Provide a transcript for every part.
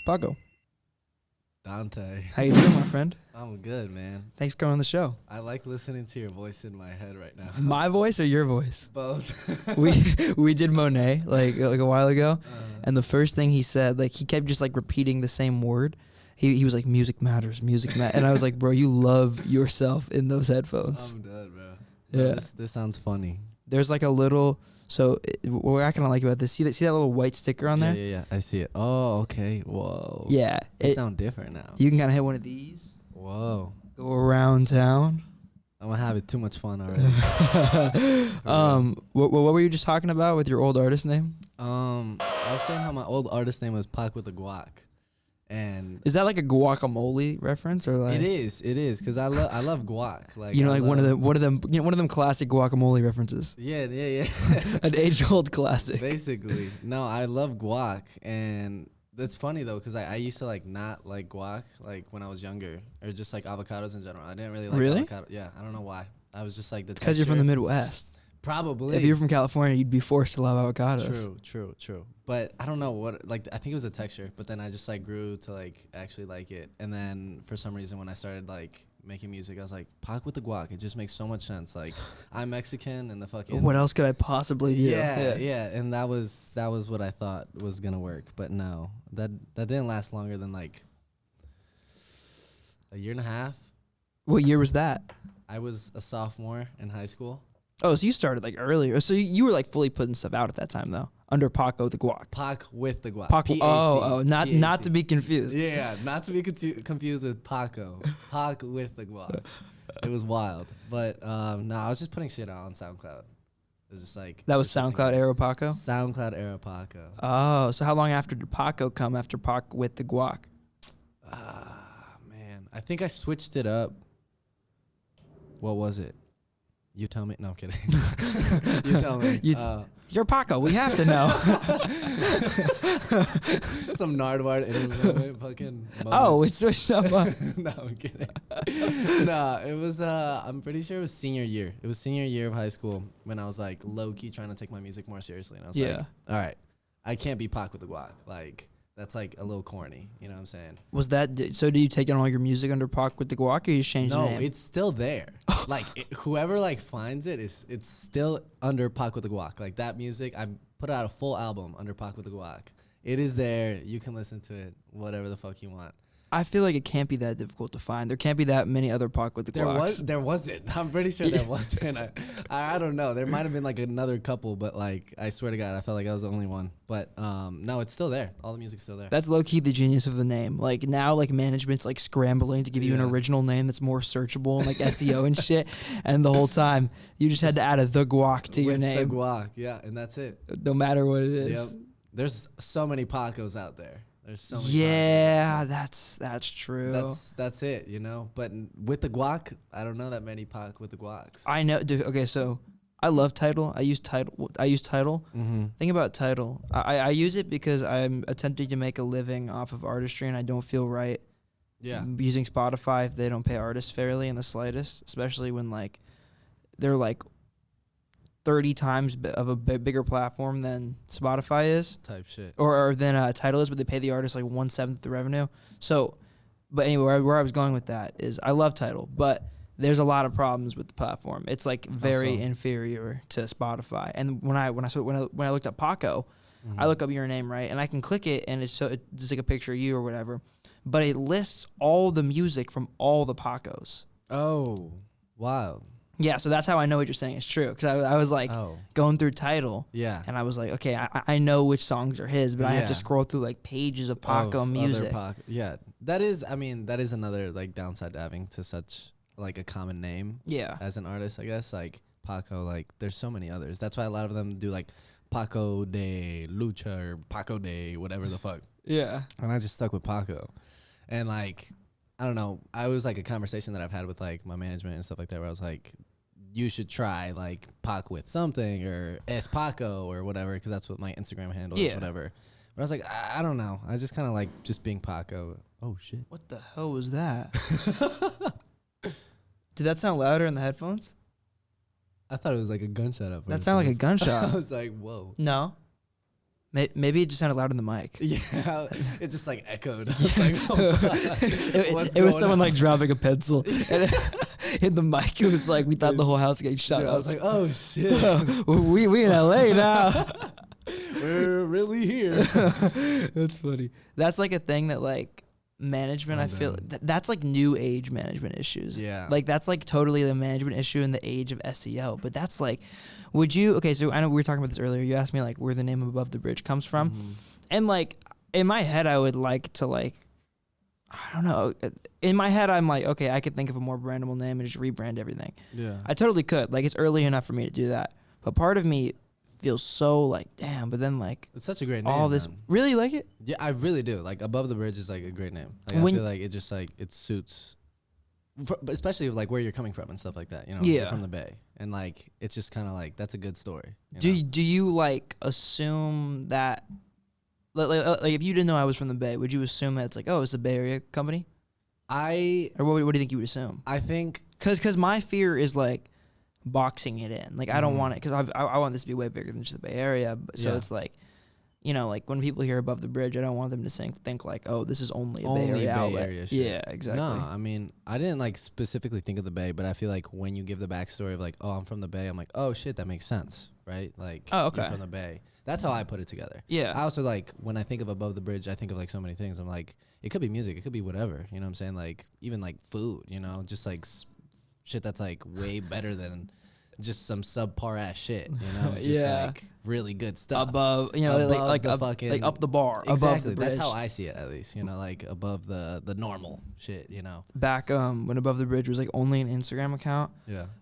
Paco. Dante. How you doing, my friend? I'm good, man. Thanks for coming on the show. I like listening to your voice in my head right now. My voice or your voice? Both. we did Monet like a while ago, and the first thing he said, like he kept just like repeating the same word. He was like, music matters, and I was like, bro, you love yourself in those headphones. I'm dead, bro. Yeah. This sounds funny. There's like a little. So what I kind of like about this, see that little white sticker on there? Yeah. I see it. Oh, okay. Whoa. Yeah. It sound different now. You can kind of hit one of these. Whoa. Go around town. I'm gonna have it too much fun already. What were you just talking about with your old artist name? I was saying how my old artist name was Pac with the Guac. And is that like a guacamole reference or like? It is, cause I love guac. Like, you know, like one of them classic guacamole references. Yeah. An age-old classic. Basically, no, I love guac, and that's funny though, cause I used to like not like guac like when I was younger, or just like avocados in general. I didn't really like avocado. Yeah, I don't know why. I was just like the because you're from the Midwest. Probably. If you're from California, you'd be forced to love avocados. True. But I don't know what, like, I think it was the texture, but then I just like grew to like actually like it. And then for some reason when I started like making music, I was like, Pac with the guac. It just makes so much sense. Like, I'm Mexican and the fucking. What else could I possibly do? Yeah. And that was what I thought was gonna work. But no, that didn't last longer than like a year and a half. What year was that? I was a sophomore in high school. Oh, so you started like earlier. So you were like fully putting stuff out at that time though, under Paco the Guac. Pac with the Guac. Paco. Oh, not to be confused. Yeah, not to be confused with Paco. Pac with the Guac. It was wild, but no, I was just putting shit out on SoundCloud. It was just like that was SoundCloud era Paco. SoundCloud era Paco. Oh, so how long after did Paco come after Pac with the Guac? Man, I think I switched it up. What was it? You tell me. No, I'm kidding. You tell me. You're Paco. We have to know. Some Nardward fucking moment. Oh, it switched up. No, I'm kidding. No, it was, I'm pretty sure it was senior year. It was senior year of high school when I was like low-key trying to take my music more seriously. And I was like, all right, I can't be Pac with the Guac. Like, that's like a little corny. You know what I'm saying? Was that, so do you take in all your music under Pac with the Guac or you change the name? No, it's still there. Like, whoever like finds it, it's still under Pac with the Guac. Like, that music, I put out a full album under Pac with the Guac. It is there. You can listen to it, whatever the fuck you want. I feel like it can't be that difficult to find. There can't be that many other Pac with the Guacs. There wasn't. I'm pretty sure there wasn't. I don't know. There might have been like another couple, but like I swear to God, I felt like I was the only one. But no, it's still there. All the music's still there. That's low key the genius of the name. Like now, like management's like scrambling to give you an original name that's more searchable and like SEO and shit. And the whole time you just had to add a the Guac to your name. The Guac, yeah, and that's it. No matter what it is. Yep. There's so many Pacos out there. There's so many. Yeah, that's true. That's it, you know. But with the Guac, I don't know that many Pac with the Guacs. I know. Dude, okay, so I love Tidal. I use Tidal. Mm-hmm. Think about Tidal. I use it because I'm attempting to make a living off of artistry, and I don't feel right. Yeah. Using Spotify if they don't pay artists fairly in the slightest, especially when like they're like 30 times of a bigger platform than Spotify is. Type shit. Or than Tidal is, but they pay the artist like 1/7 the revenue. So, but anyway, where I was going with that is I love Tidal, but there's a lot of problems with the platform. It's like very inferior to Spotify. And when I looked up Paco, I look up your name, right? And I can click it and it's like a picture of you or whatever. But it lists all the music from all the Pacos. Oh, wow. Yeah, so that's how I know what you're saying is true. Because I was like going through Tidal. Yeah. And I was like, okay, I know which songs are his, but I have to scroll through like pages of Paco music. Yeah. That is another like downside to having to such like a common name. Yeah. As an artist, I guess. Like Paco, like there's so many others. That's why a lot of them do like Paco de Lucha or Paco de whatever the fuck. Yeah. And I just stuck with Paco. And like, I don't know. I was like a conversation that I've had with like my management and stuff like that where I was like, you should try like Pac with something or S Paco or whatever, because that's what my Instagram handle is, whatever. But I was like, I don't know. I just kind of like just being Paco. Oh, shit. What the hell was that? Did that sound louder in the headphones? I thought it was like a gunshot up. That sounded like a gunshot. I was like, whoa. No. Maybe it just sounded loud in the mic. Yeah, it just like echoed. I was like, oh, it was someone like dropping a pencil in the mic. It was like we thought the whole house was getting shut up. I was like, oh shit, we in LA now. We're really here. That's funny. That's like a thing that like management. I feel that's like new age management issues. Yeah, like that's like totally the management issue in the age of SEO. But that's like, would you? Okay, so I know we were talking about this earlier. You asked me like where the name Above the Bridge comes from, and like in my head, I would like to like, I don't know. In my head, I'm like, okay, I could think of a more brandable name and just rebrand everything. Yeah, I totally could. Like it's early enough for me to do that. But part of me feels so like damn, but then like it's such a great name. All this really like it? Yeah, I really do. Like Above the Bridge is like a great name. Like I feel like it just like it suits, but especially like where you're coming from and stuff like that. You know, yeah, you're from the Bay, and like it's just kind of like that's a good story. Do you like assume that like if you didn't know I was from the Bay, would you assume that it's like it's a Bay Area company? Or what do you think you would assume? I think because my fear is like boxing it in. Like I don't want it because I want this to be way bigger than just the Bay Area. So it's like, you know, like when people hear Above the Bridge, I don't want them to think like, oh, this is only a Bay Area outlet. Shit. Yeah, exactly. No, I mean, I didn't like specifically think of the Bay, but I feel like when you give the backstory of like, oh, I'm from the Bay, I'm like, oh shit, that makes sense, right? Like, oh, okay, you're from the Bay. That's how I put it together. Yeah. I also like when I think of Above the Bridge, I think of like so many things. I'm like, it could be music, it could be whatever. You know what I'm saying? Like even like food. You know, just like shit that's like way better than just some subpar ass shit, you know, just like really good stuff above, you know, above like the fucking, like up the bar, exactly. Above the bridge. That's how I see it, at least, you know, like above the normal shit, you know. Back when Above the Bridge was like only an Instagram account,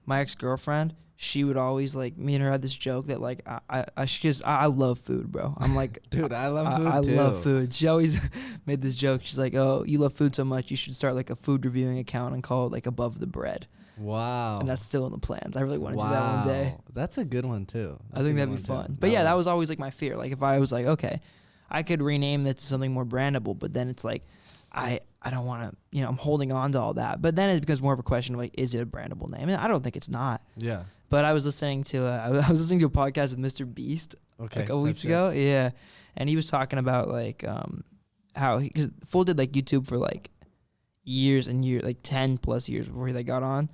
my ex-girlfriend, she would always like, me and her had this joke that like I love food, bro. I'm like, dude, I love food too. I love food. She always made this joke. She's like, oh, you love food so much, you should start like a food reviewing account and call it like Above the Bread. Wow. And that's still in the plans. I really want to do that one day. That's a good one too. I think that'd be fun. But yeah, that was always like my fear. Like if I was like, okay, I could rename this to something more brandable, but then it's like, I don't want to, you know, I'm holding on to all that. But then it becomes more of a question of like, is it a brandable name? And I don't think it's not. Yeah. But I was listening to a podcast with Mr. Beast a couple weeks ago. Yeah. And he was talking about like how because Fool did like YouTube for like years and years, like 10 plus years before he like got on.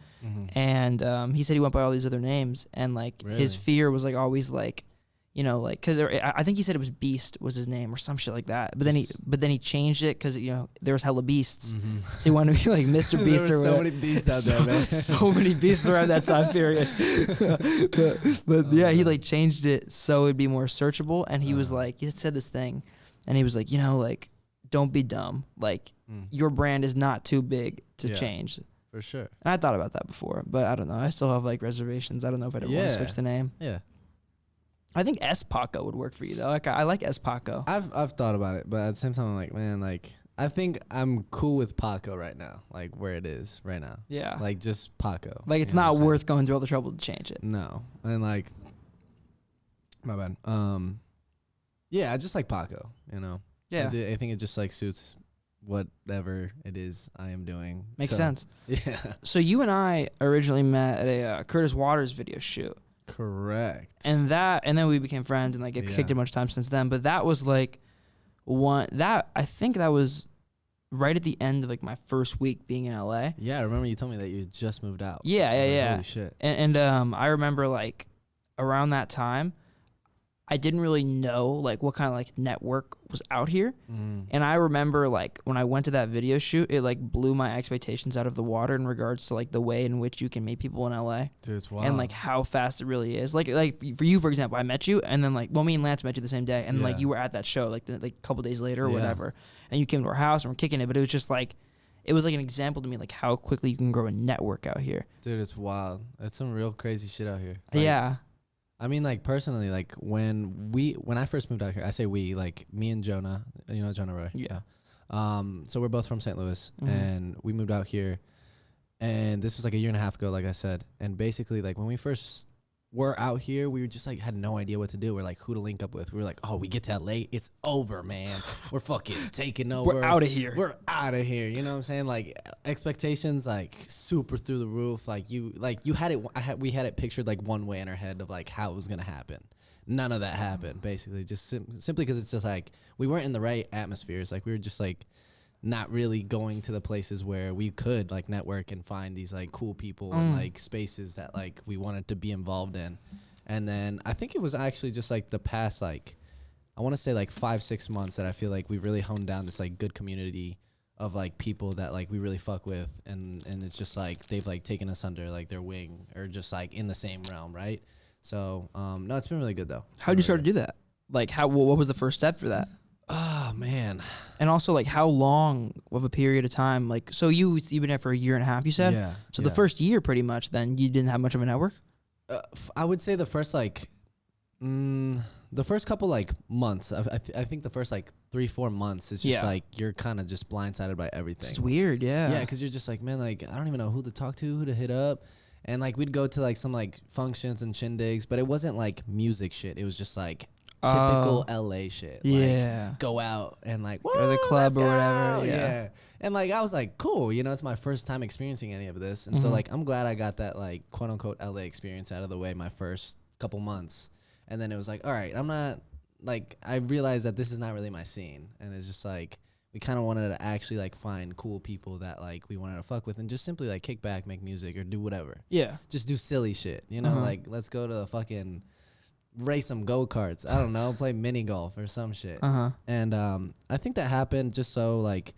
And he said he went by all these other names, and like his fear was like always like, you know, like because I think he said it was Beast was his name or some shit like that. But then he changed it because, you know, there was hella beasts, so he wanted to be like Mr. Beast. There were so many beasts out there, man. So many beasts around that time period. but yeah, he like changed it so it'd be more searchable. And he was like, he said this thing, and he was like, you know, like, don't be dumb. Like your brand is not too big to change. For sure. And I thought about that before, but I don't know. I still have like reservations. I don't know if I'd ever want to switch the name. Yeah. I think S Paco would work for you though. Like I like S Paco. I've thought about it, but at the same time I'm like, man, like I think I'm cool with Paco right now, like where it is right now. Yeah. Like just Paco. Like it's not worth going through all the trouble to change it. No. And like my bad. Yeah, I just like Paco, you know. Yeah. I think it just like suits whatever it is I am doing. Makes sense. Yeah. So you and I originally met at a Curtis Waters video shoot. Correct. And then we became friends and like it kicked a bunch of time since then. But that was like I think that was right at the end of like my first week being in LA. Yeah, I remember you told me that you just moved out. Yeah. Holy shit. And I remember like around that time, I didn't really know like what kind of like network was out here. And I remember like when I went to that video shoot, it like blew my expectations out of the water in regards to like the way in which you can meet people in LA. Dude, it's wild. And like how fast it really is. Like for you, for example, I met you and then like, well, me and Lance met you the same day. And like you were at that show like a couple days later or whatever. And you came to our house and we're kicking it. But it was just like, it was like an example to me like how quickly you can grow a network out here. Dude, it's wild. It's some real crazy shit out here. Like, yeah. I mean, like, personally, like, when I first moved out here, I say we, like, me and Jonah, you know Jonah Roy? Yeah. So we're both from St. Louis, and we moved out here, and this was, like, a year and a half ago, like I said, and basically, like, when we first were out here, we were just, like, had no idea what to do. We're like, who to link up with. We were like, oh, we get to LA, it's over, man. We're fucking taking over. We're out of here. We're out of here. You know what I'm saying? Like, expectations, like, super through the roof. Like, you had it, we had it pictured, like, one way in our head of, like, how it was going to happen. none of that happened. Basically, just simply because it's just like we weren't in the right atmospheres. Like we were just like not really going to the places where we could like network and find these like cool people and like spaces that like we wanted to be involved in. And then I think it was actually just like the past like I want to say like 5-6 months that I feel like we've really honed down this like good community of like people that like we really fuck with, and it's just like they've like taken us under like their wing or just like in the same realm, right? So no, it's been really good though. How'd you start to do that? Like what was the first step for that? Oh man. And also like how long of a period of time? Like so you've been there for a year and a half, you said? Yeah. So the first year pretty much then you didn't have much of a network? I would say the first like the first couple like months, I think the first like 3-4 months is just like you're kind of just blindsided by everything. It's weird, yeah. Yeah, because you're just like, man, like I don't even know who to talk to, who to hit up, and like we'd go to like some like functions and shindigs, but it wasn't like music shit. It was just like typical LA shit. Yeah. Like, go out and like go to the club or whatever. Yeah. And like I was like, cool, you know, it's my first time experiencing any of this, and so like I'm glad I got that like quote unquote LA experience out of the way my first couple months. And then it was like, all right, I'm not, like, I realized that this is not really my scene. And it's just like, we kind of wanted to actually, like, find cool people that, like, we wanted to fuck with and just simply, like, kick back, make music, or do whatever. Yeah. Just do silly shit, you know? Like, let's go to the fucking, race some go-karts. I don't know, play mini golf or some shit. And I think that happened just so, like,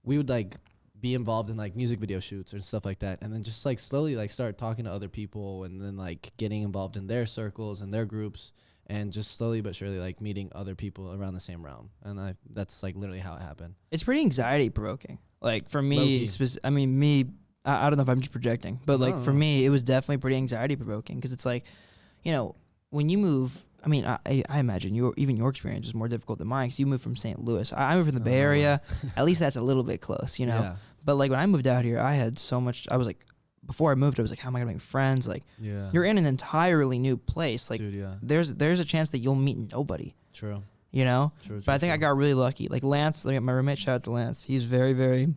we would, like, be involved in, like, music video shoots or stuff like that, and then just, like, slowly, like, start talking to other people and then, like, getting involved in their circles and their groups and just slowly but surely, like, meeting other people around the same realm. And that's, like, literally how it happened. It's pretty anxiety-provoking. Like, for me, I don't know if I'm just projecting, but, like, for me, it was definitely pretty anxiety-provoking because it's like, you know, when you move... I mean, I imagine your experience was more difficult than mine because you moved from St. Louis. I moved from the Bay Area. At least that's a little bit close, you know? Yeah. But, like, when I moved out here, I had so much... I was, like... Before I moved, I was like, how am I going to make friends? Like, you're in an entirely new place. Like, there's a chance that you'll meet nobody. True. You know? True, but I think I got really lucky. Like, Lance, like my roommate, shout out to Lance. He's very, very...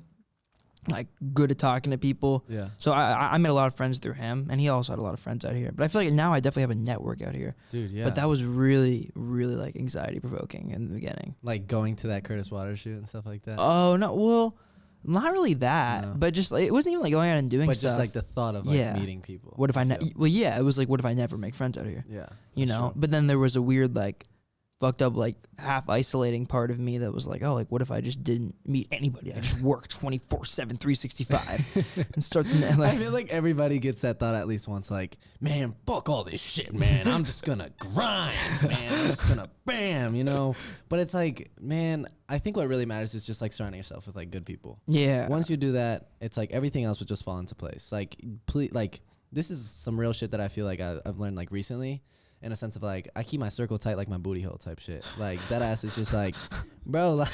like good at talking to people. Yeah. So I made a lot of friends through him, and he also had a lot of friends out here. But I feel like now I definitely have a network out here. Dude, yeah. But that was really, really like anxiety provoking in the beginning. Like going to that Curtis Waters shoot and stuff like that. Oh no, well, not really that. No. But just like, it wasn't even like going out and doing stuff. But just like the thought of like meeting people. What if well, yeah, it was like, what if I never make friends out here? Yeah. You know. True. But then there was a weird like fucked up like half isolating part of me that was like, oh, like what if I just didn't meet anybody? I just work 24/7 365 and start like, I feel like everybody gets that thought at least once, like, man, fuck all this shit, man, I'm just gonna grind, man, I'm just gonna bam, you know. But it's like, man, I think what really matters is just like surrounding yourself with like good people. Yeah, once you do that, it's like everything else will just fall into place. Like like this is some real shit that I feel like I've learned like recently, in a sense of like, I keep my circle tight like my booty hole type shit. Like that ass is just like, bro, like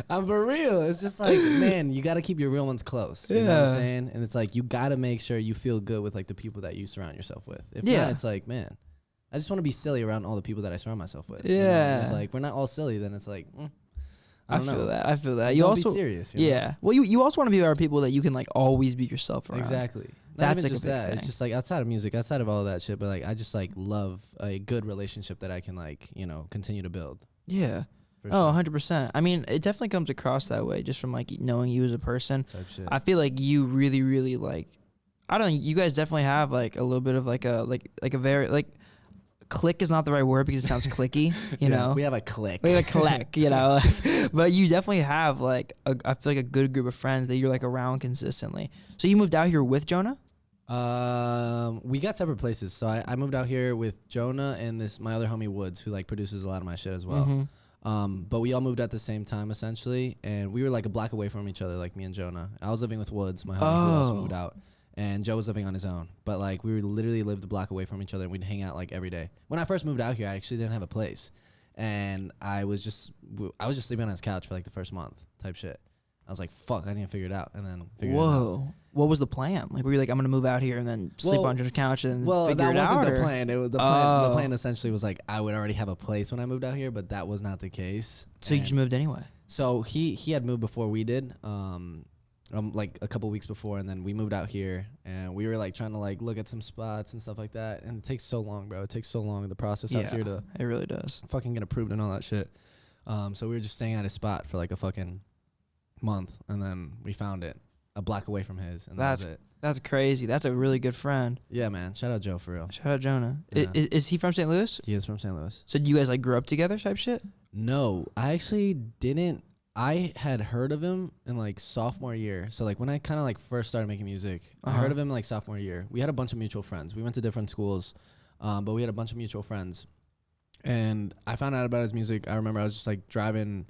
I'm for real. It's just like, man, you got to keep your real ones close. You know what I'm saying? And it's like, you got to make sure you feel good with like the people that you surround yourself with. If not, it's like, man, I just want to be silly around all the people that I surround myself with. Yeah. You know? If like we're not all silly, then it's like, I feel that. I feel that. You don't also be serious. You know? Well, you also want to be around people that you can like always be yourself around. Exactly. That's like just that. Thing. It's just like outside of music, outside of all of that shit, but like I just like love a good relationship that I can like, you know, continue to build. Yeah. Sure. 100%. I mean, it definitely comes across that way just from like knowing you as a person. Type shit. I feel like you really, really like, I don't know, you guys definitely have like a little bit of like a very like, click is not the right word because it sounds clicky, you know. We have a click. We have a click, you know. But you definitely have like I feel like a good group of friends that you're like around consistently. So you moved out here with Jonah? We got separate places. So I moved out here with Jonah and my other homie Woods, who like produces a lot of my shit as well. But we all moved at the same time essentially, and we were like a block away from each other, like me and Jonah. I was living with Woods, my homie who also moved out. And Joe was living on his own. But, like, we literally lived a block away from each other, and we'd hang out, like, every day. When I first moved out here, I actually didn't have a place. And I was just sleeping on his couch for, like, the first month type shit. I was like, fuck, I need to figure it out. And then figure it out. What was the plan? Like, were you like, I'm going to move out here and then sleep on your couch and figure it out? Well, that wasn't the plan. The plan essentially was, like, I would already have a place when I moved out here, but that was not the case. So you just moved anyway? So he had moved before we did. like a couple weeks before, and then we moved out here, and we were like trying to like look at some spots and stuff like that, and it takes so long, bro. It takes so long, the process out here to it really does fucking get approved and all that shit. So we were just staying at his spot for like a fucking month, and then we found it a block away from his, and that was it. That's crazy. That's a really good friend. Yeah, man. Shout out Joe for real. Shout out Jonah. Yeah. Is he from St. Louis? He is from St. Louis. So you guys like grew up together type shit? No, I actually didn't. I had heard of him in like sophomore year. So like when I kind of like first started making music, I heard of him like sophomore year. We had a bunch of mutual friends. We went to different schools, but we had a bunch of mutual friends. And I found out about his music. I remember I was just like carpooling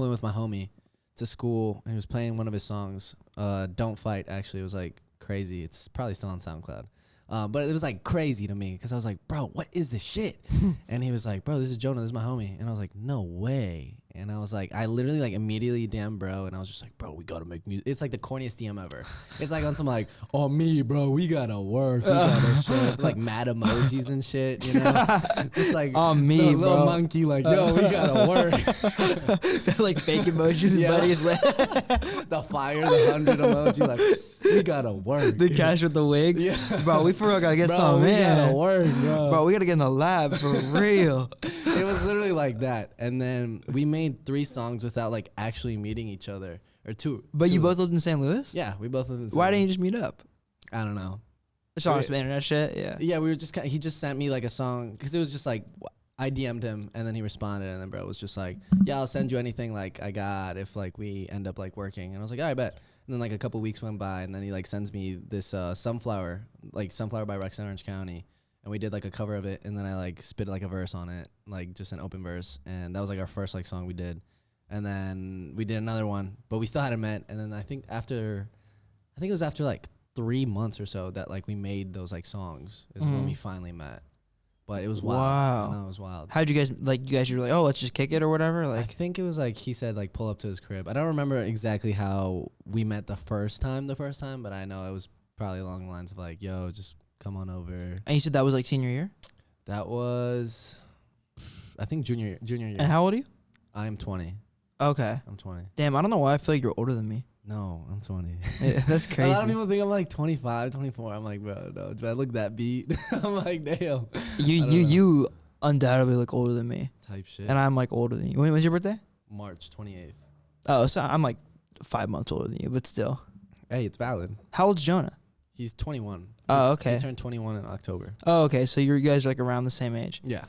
with my homie to school, and he was playing one of his songs. Don't Fight, actually. It was like crazy. It's probably still on SoundCloud. But it was like crazy to me because I was like, bro, what is this shit? And he was like, bro, this is Jonah. This is my homie. And I was like, no way. And I was like, I literally like immediately DM bro. And I was just like, bro, we got to make music. It's like the corniest DM ever. It's like on some like, oh, me, bro, we got to work. We got to shit. Like mad emojis and shit, you know? Just like, oh, me, bro. Little monkey, like, yo, we got to work. Like fake emojis and buddies. The fire, the 100 emoji, like, we got to work. The cash with the wigs. Yeah. Bro, we for real got to get some, man. We got to work, bro. Bro, we got to get in the lab for real. It was literally like that. And then we made 3 songs without like actually meeting each other, or 2. But you both lived in St. Louis? Yeah, we both lived in St. Why Louis. didn't you just meet up? I don't know. It's all some internet shit. Yeah. Yeah, we were just he just sent me like a song because it was just like I DM'd him and then he responded, and then bro was just like, yeah, I'll send you anything like I got if like we end up like working. And I was like, all right, bet. And then like a couple weeks went by, and then he like sends me this Sunflower by Rex and Orange County. And we did like a cover of it, and then I like spit like a verse on it, like just an open verse, and that was like our first like song we did. And then we did another one, but we still hadn't met. And then I think it was after like 3 months or so that like we made those like songs is when we finally met. But it was wild. Wow. No, it was wild. How'd you guys like? You guys were like, oh, let's just kick it or whatever. Like, I think it was like he said like pull up to his crib. I don't remember exactly how we met the first time, but I know it was probably along the lines of like, yo, just come on over. And you said that was like senior year? That was, I think junior year. And how old are you? I'm 20. Okay. I'm 20. Damn, I don't know why I feel like you're older than me. No, I'm 20. Yeah, that's crazy. A lot of people think I'm like 25, 24. I'm like, bro, no. Do I look that beat? I'm like, damn. You undoubtedly look older than me. Type shit. And I'm like older than you. When's your birthday? March 28th. Oh, so I'm like 5 months older than you, but still. Hey, it's valid. How old's Jonah? He's 21. Oh, okay. He turned 21 in October. Oh, okay. So you guys are like around the same age. Yeah.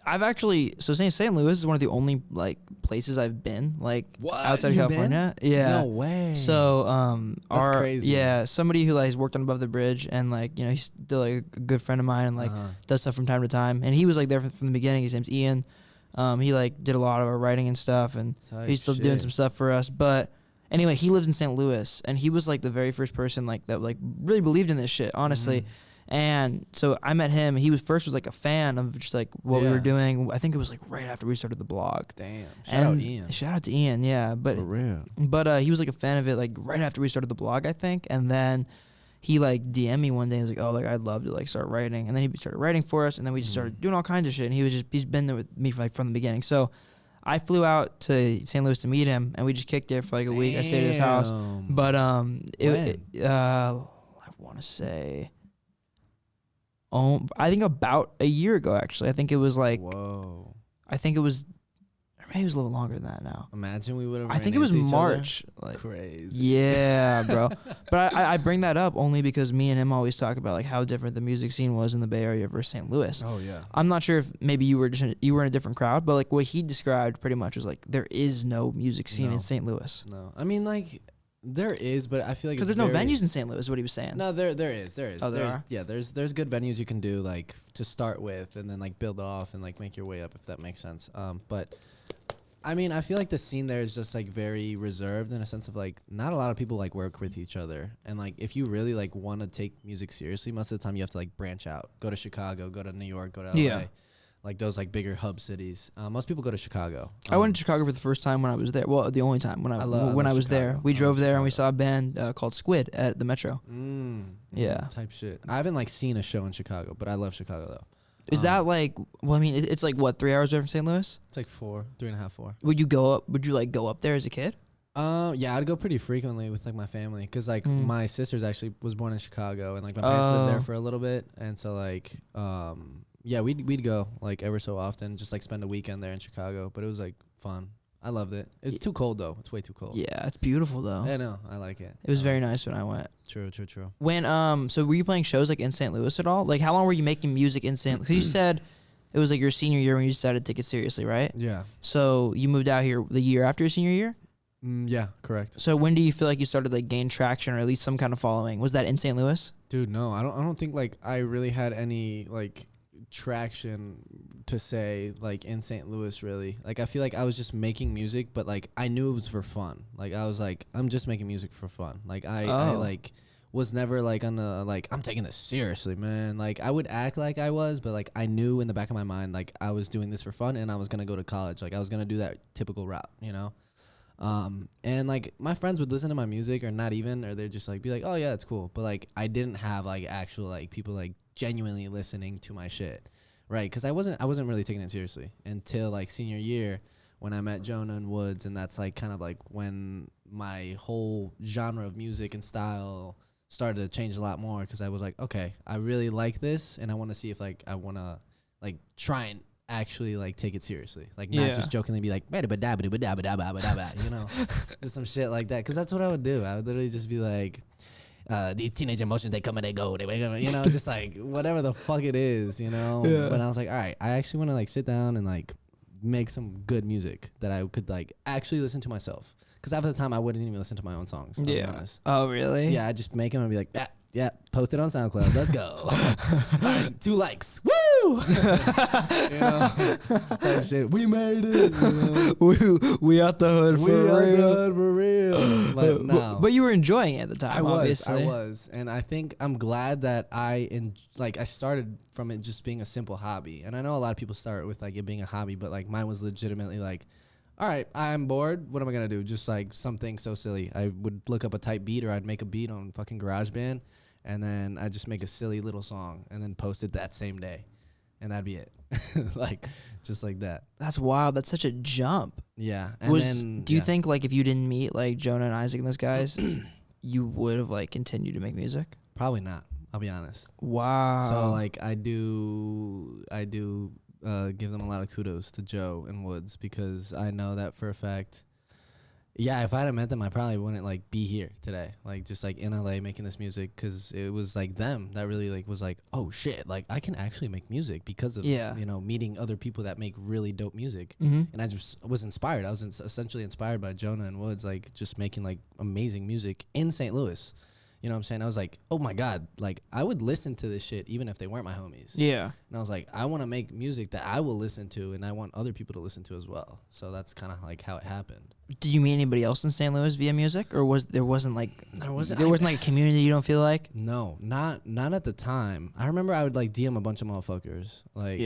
I've actually St. Louis is one of the only like places I've been like outside of California. Been? Yeah. No way. So that's crazy. Yeah, somebody who like has worked on AboveTheBridge, and like, you know, he's still like a good friend of mine, and like does stuff from time to time. And he was like there from the beginning. His name's Ian. He like did a lot of our writing and stuff, and he's still doing some stuff for us. But anyway, he lives in St. Louis, and he was like the very first person like that like really believed in this shit, honestly. And so I met him. He was like a fan of just like what we were doing. I think it was like right after we started the blog. Damn. Shout out to Ian. Yeah. But for real. But he was like a fan of it like right after we started the blog, I think. And then he like DM'd me one day and was like, oh, like I'd love to like start writing. And then he started writing for us, and then we just started doing all kinds of shit. And he's been there with me from the begingetting. So I flew out to St. Louis to meet him, and we just kicked it for like a week. I stayed at his house. But I want to say, I think about a year ago, actually. I think it was like, whoa. I think it was, or maybe it was a little longer than that now. Imagine we would have. I think it was March. Like, crazy. Yeah, bro. But I bring that up only because me and him always talk about like how different the music scene was in the Bay Area versus St. Louis. Oh yeah. I'm not sure if maybe you were in a different crowd, but like what he described pretty much was like there is no music scene in St. Louis. No, I mean like. There is, but I feel like because there's no venues in St. Louis. Is what he was saying. No, there is. Oh, there are? Yeah, there's good venues you can do like to start with, and then like build off and like make your way up, if that makes sense. But I mean, I feel like the scene there is just like very reserved in a sense of like not a lot of people like work with each other, and like if you really like want to take music seriously, most of the time you have to like branch out, go to Chicago, go to New York, go to LA. Yeah. Like those like bigger hub cities. Most people go to Chicago. I went to Chicago for the first time when I was there. Well, the only time when I was there. We drove there and we saw a band called Squid at the Metro. Yeah. Type shit. I haven't like seen a show in Chicago, but I love Chicago though. Is that like? Well, I mean, it's like what, 3 hours away from St. Louis? It's like 3.5, 4. Would you go up? Would you like go up there as a kid? Yeah, I'd go pretty frequently with like my family because like Mm. my sister's actually was born in Chicago and like my parents lived there Oh. for a little bit, and so like yeah, we'd go like ever so often, just like spend a weekend there in Chicago. But it was like fun. I loved it. It's too cold though. It's way too cold. Yeah, it's beautiful though. I know. I like it. It was very nice when I went. True. When so were you playing shows like in St. Louis at all? Like how long were you making music in St. Because you said it was like your senior year when you decided to take it seriously, right? Yeah. So you moved out here the year after your senior year? Yeah, correct. So when do you feel like you started like gain traction or at least some kind of following? Was that in St. Louis? Dude, no, I don't think like I really had any like traction to say like in St. Louis really. Like I feel like I was just making music, but like I knew it was for fun. Like I was like, I'm just making music for fun. Like I like was never like on a like I'm taking this seriously, man. Like I would act like I was, but like I knew in the back of my mind like I was doing this for fun and I was gonna go to college. Like I was gonna do that typical route, you know? And like my friends would listen to my music or not even, or they'd just like be like, oh yeah, it's cool. But like I didn't have like actual like people like genuinely listening to my shit, right? Because I wasn't really taking it seriously until like senior year when I met Jonah and Woods, and that's like kind of like when my whole genre of music and style started to change a lot more. Because I was like, okay, I really like this, and I want to see if like I want to like try and actually like take it seriously, like not just jokingly be like you know, just some shit like that, because that's what I would do. I would literally just be like these teenage emotions, they come and they go, you know, just like whatever the fuck it is, you know. But I was like, all right, I actually want to like sit down and like make some good music that I could like actually listen to myself, because half of the time I wouldn't even listen to my own songs, I'll be honest. Oh really? Yeah, I just make them and be like, yeah, post it on SoundCloud. Let's go. All right, 2 likes. Woo! You know, type shit. We made it. You know? we out the hood for real. But no. But you were enjoying it at the time. I was, and I think I'm glad that I started from it just being a simple hobby. And I know a lot of people start with like it being a hobby, but like mine was legitimately like, all right, I'm bored. What am I gonna do? Just like something so silly. I would look up a type beat, or I'd make a beat on fucking GarageBand, and then I'd just make a silly little song and then post it that same day, and that'd be it. Like just like that. That's wild. That's such a jump. Yeah. And do you think like if you didn't meet like Jonah and Isaac and those guys, you would have like continued to make music? Probably not. I'll be honest. Wow. So like I do give them a lot of kudos to Joe and Woods, because I know that for a fact. Yeah, if I hadn't met them, I probably wouldn't like be here today, like just like in LA making this music, because it was like them that really like was like, oh shit, like I can actually make music because of you know, meeting other people that make really dope music. And I just was inspired. I was essentially inspired by Jonah and Woods, like just making like amazing music in St. Louis. You know what I'm saying? I was like, oh my God, like I would listen to this shit even if they weren't my homies. Yeah. And I was like, I want to make music that I will listen to, and I want other people to listen to as well. So that's kind of like how it happened. Did you meet anybody else in St. Louis via music, or there wasn't like a community, you don't feel like? No, not at the time. I remember I would like DM a bunch of motherfuckers, like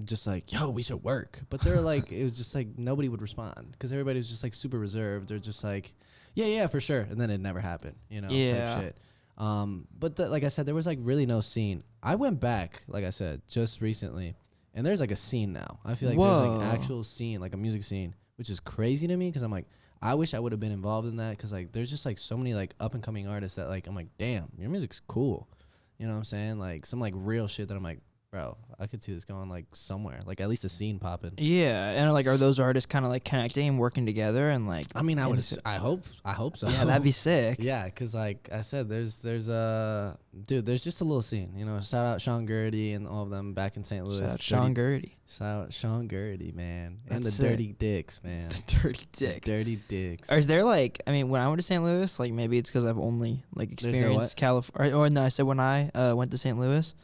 just like, yo, we should work. But they're like, it was just like nobody would respond, because everybody was just like super reserved. They're just like, yeah, for sure. And then it never happened, you know, type shit. But like I said, there was like really no scene. I went back, like I said, just recently, and there's like a scene now. I feel like there's like an actual scene, like a music scene, which is crazy to me, because I'm like, I wish I would have been involved in that, because like there's just like so many like up and coming artists that like I'm like, damn, your music's cool. You know what I'm saying? Like some like real shit that I'm like, bro, I could see this going like somewhere, like at least a scene popping. Yeah, and like, are those artists kind of like connecting and working together and like? I mean, I hope so. Yeah, that'd be sick. Yeah, cause like I said, there's just a little scene. You know, shout out Sean Gertie and all of them back in St. Louis. Shout out Sean Gertie. Shout out Sean Gertie, man, That's and the sick. Dirty Dicks, man. The Dirty Dicks. The Dirty Dicks. Or is there like? I mean, when I went to St. Louis, like maybe it's because I've only like experienced California. Or no, I said when I went to St. Louis.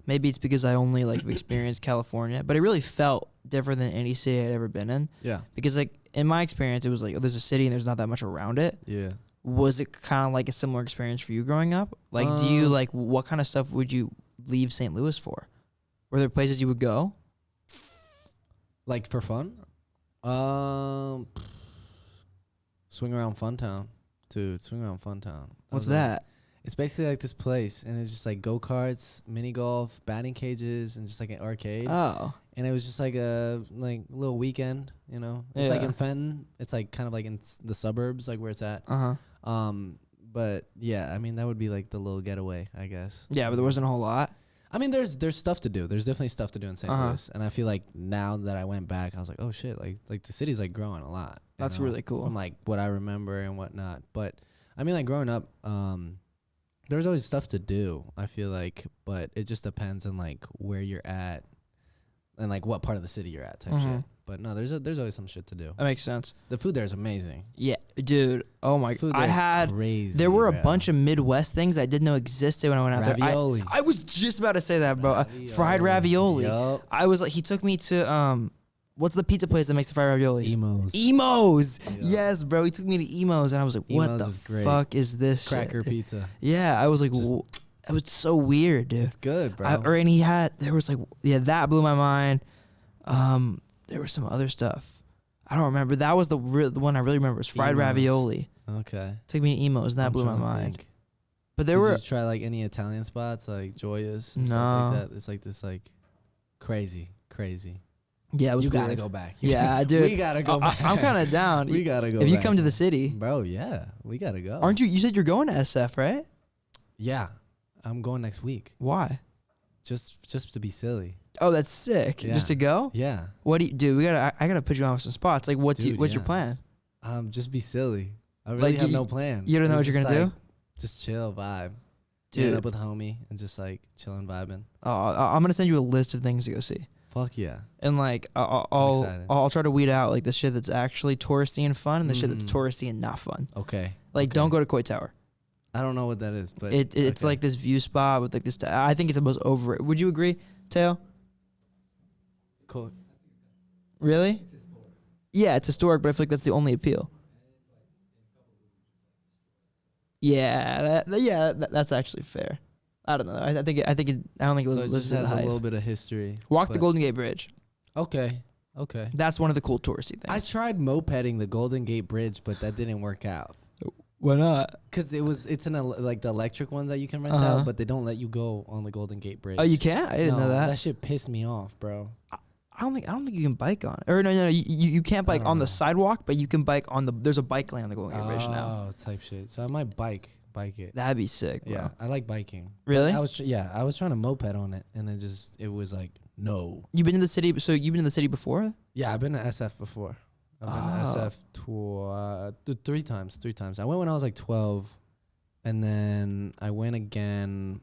Maybe it's because I only like experienced California, but it really felt different than any city I'd ever been in. Yeah. Because like in my experience, it was like there's a city and there's not that much around it. Yeah. Was it kind of like a similar experience for you growing up? Like, do you like what kind of stuff would you leave St. Louis for? Were there places you would go? Like for fun? Swing around Funtown. Dude, swing around Funtown. What's that? It's basically like this place, and it's just like go-karts, mini golf, batting cages, and just like an arcade. Oh. And it was just like a little weekend, you know. It's like Yeah. in Fenton. It's like kind of like in the suburbs, like where it's at. But yeah, I mean that would be like the little getaway, I guess. Yeah, but there wasn't a whole lot. I mean, there's stuff to do. There's definitely stuff to do in St. Louis, and I feel like now that I went back, I was like, oh shit, like the city's like growing a lot. That's really cool. From like what I remember and whatnot. But I mean, like growing up, there's always stuff to do. I feel like, but it just depends on like where you're at and like what part of the city you're at, type shit. But no, there's always some shit to do. That makes sense. The food there is amazing. Yeah, dude. Oh my god. I had crazy. There were a bunch of Midwest things I didn't know existed when I went out ravioli. there. I was just about to say that, bro. Fried ravioli. Yep. I was like, he took me to what's the pizza place that makes the fried raviolis? Emos. Yep. Yes, bro. He took me to Emos, and I was like, what the fuck is this cracker shit? pizza? Yeah, I was like, it was so weird, dude. It's good, bro. And there was like, that blew my mind. There was some other stuff. I don't remember. That was the one I really remember was fried ravioli. Okay. Took me to Emos, and that blew my mind. But there were. Did you try like any Italian spots like Joya's and no. stuff like that? It's like this like crazy. Yeah, it was you weird. gotta go back. Yeah, dude. We gotta go back. I'm kind of down. We gotta go if you back. come to the city. Bro, yeah. We gotta go. Aren't you? You said you're going to SF, right? Yeah. I'm going next week. Why? Just to be silly. Oh, that's sick. Yeah. Just to go? Yeah. What do you do? I gotta put you on with some spots. Like, what's your plan? Just be silly. I really have no plan. You don't know what you're gonna do? Just chill, vibe. Dude. Meet up with homie and just like chilling, vibing. I'm gonna send you a list of things to go see. Fuck yeah. And like I'll try to weed out like the shit that's actually touristy and fun and the shit that's touristy and not fun. Okay. Like don't go to Koi Tower. I don't know what that is, but it's like this view spot with like this. I think it's the most overrated. Would you agree, Teo? Cool. Really? It's historic. Yeah, it's historic, but I feel like that's the only appeal. Yeah, that's actually fair. I don't know. I don't think it. I don't think So it it lives just has the a hype. little bit of history. Walk the Golden Gate Bridge. Okay. That's one of the cool touristy things. I tried mopeding the Golden Gate Bridge, but that didn't work out. Why not? Because it's like the electric ones that you can rent out, but they don't let you go on the Golden Gate Bridge. Oh, you can't? I didn't know that. That shit pissed me off, bro. I don't think you can bike on it. Or no, you can't bike on the sidewalk, but you can bike on there's a bike lane on the Golden Gate Bridge now. Oh, type shit. So I might bike it. That'd be sick, bro. Yeah, I like biking. Really? I was trying to moped on it, and it was like, no. You've been to the city, so you've been in the city before? Yeah, I've been to SF before. I've been to SF three times. I went when I was like 12, and then I went again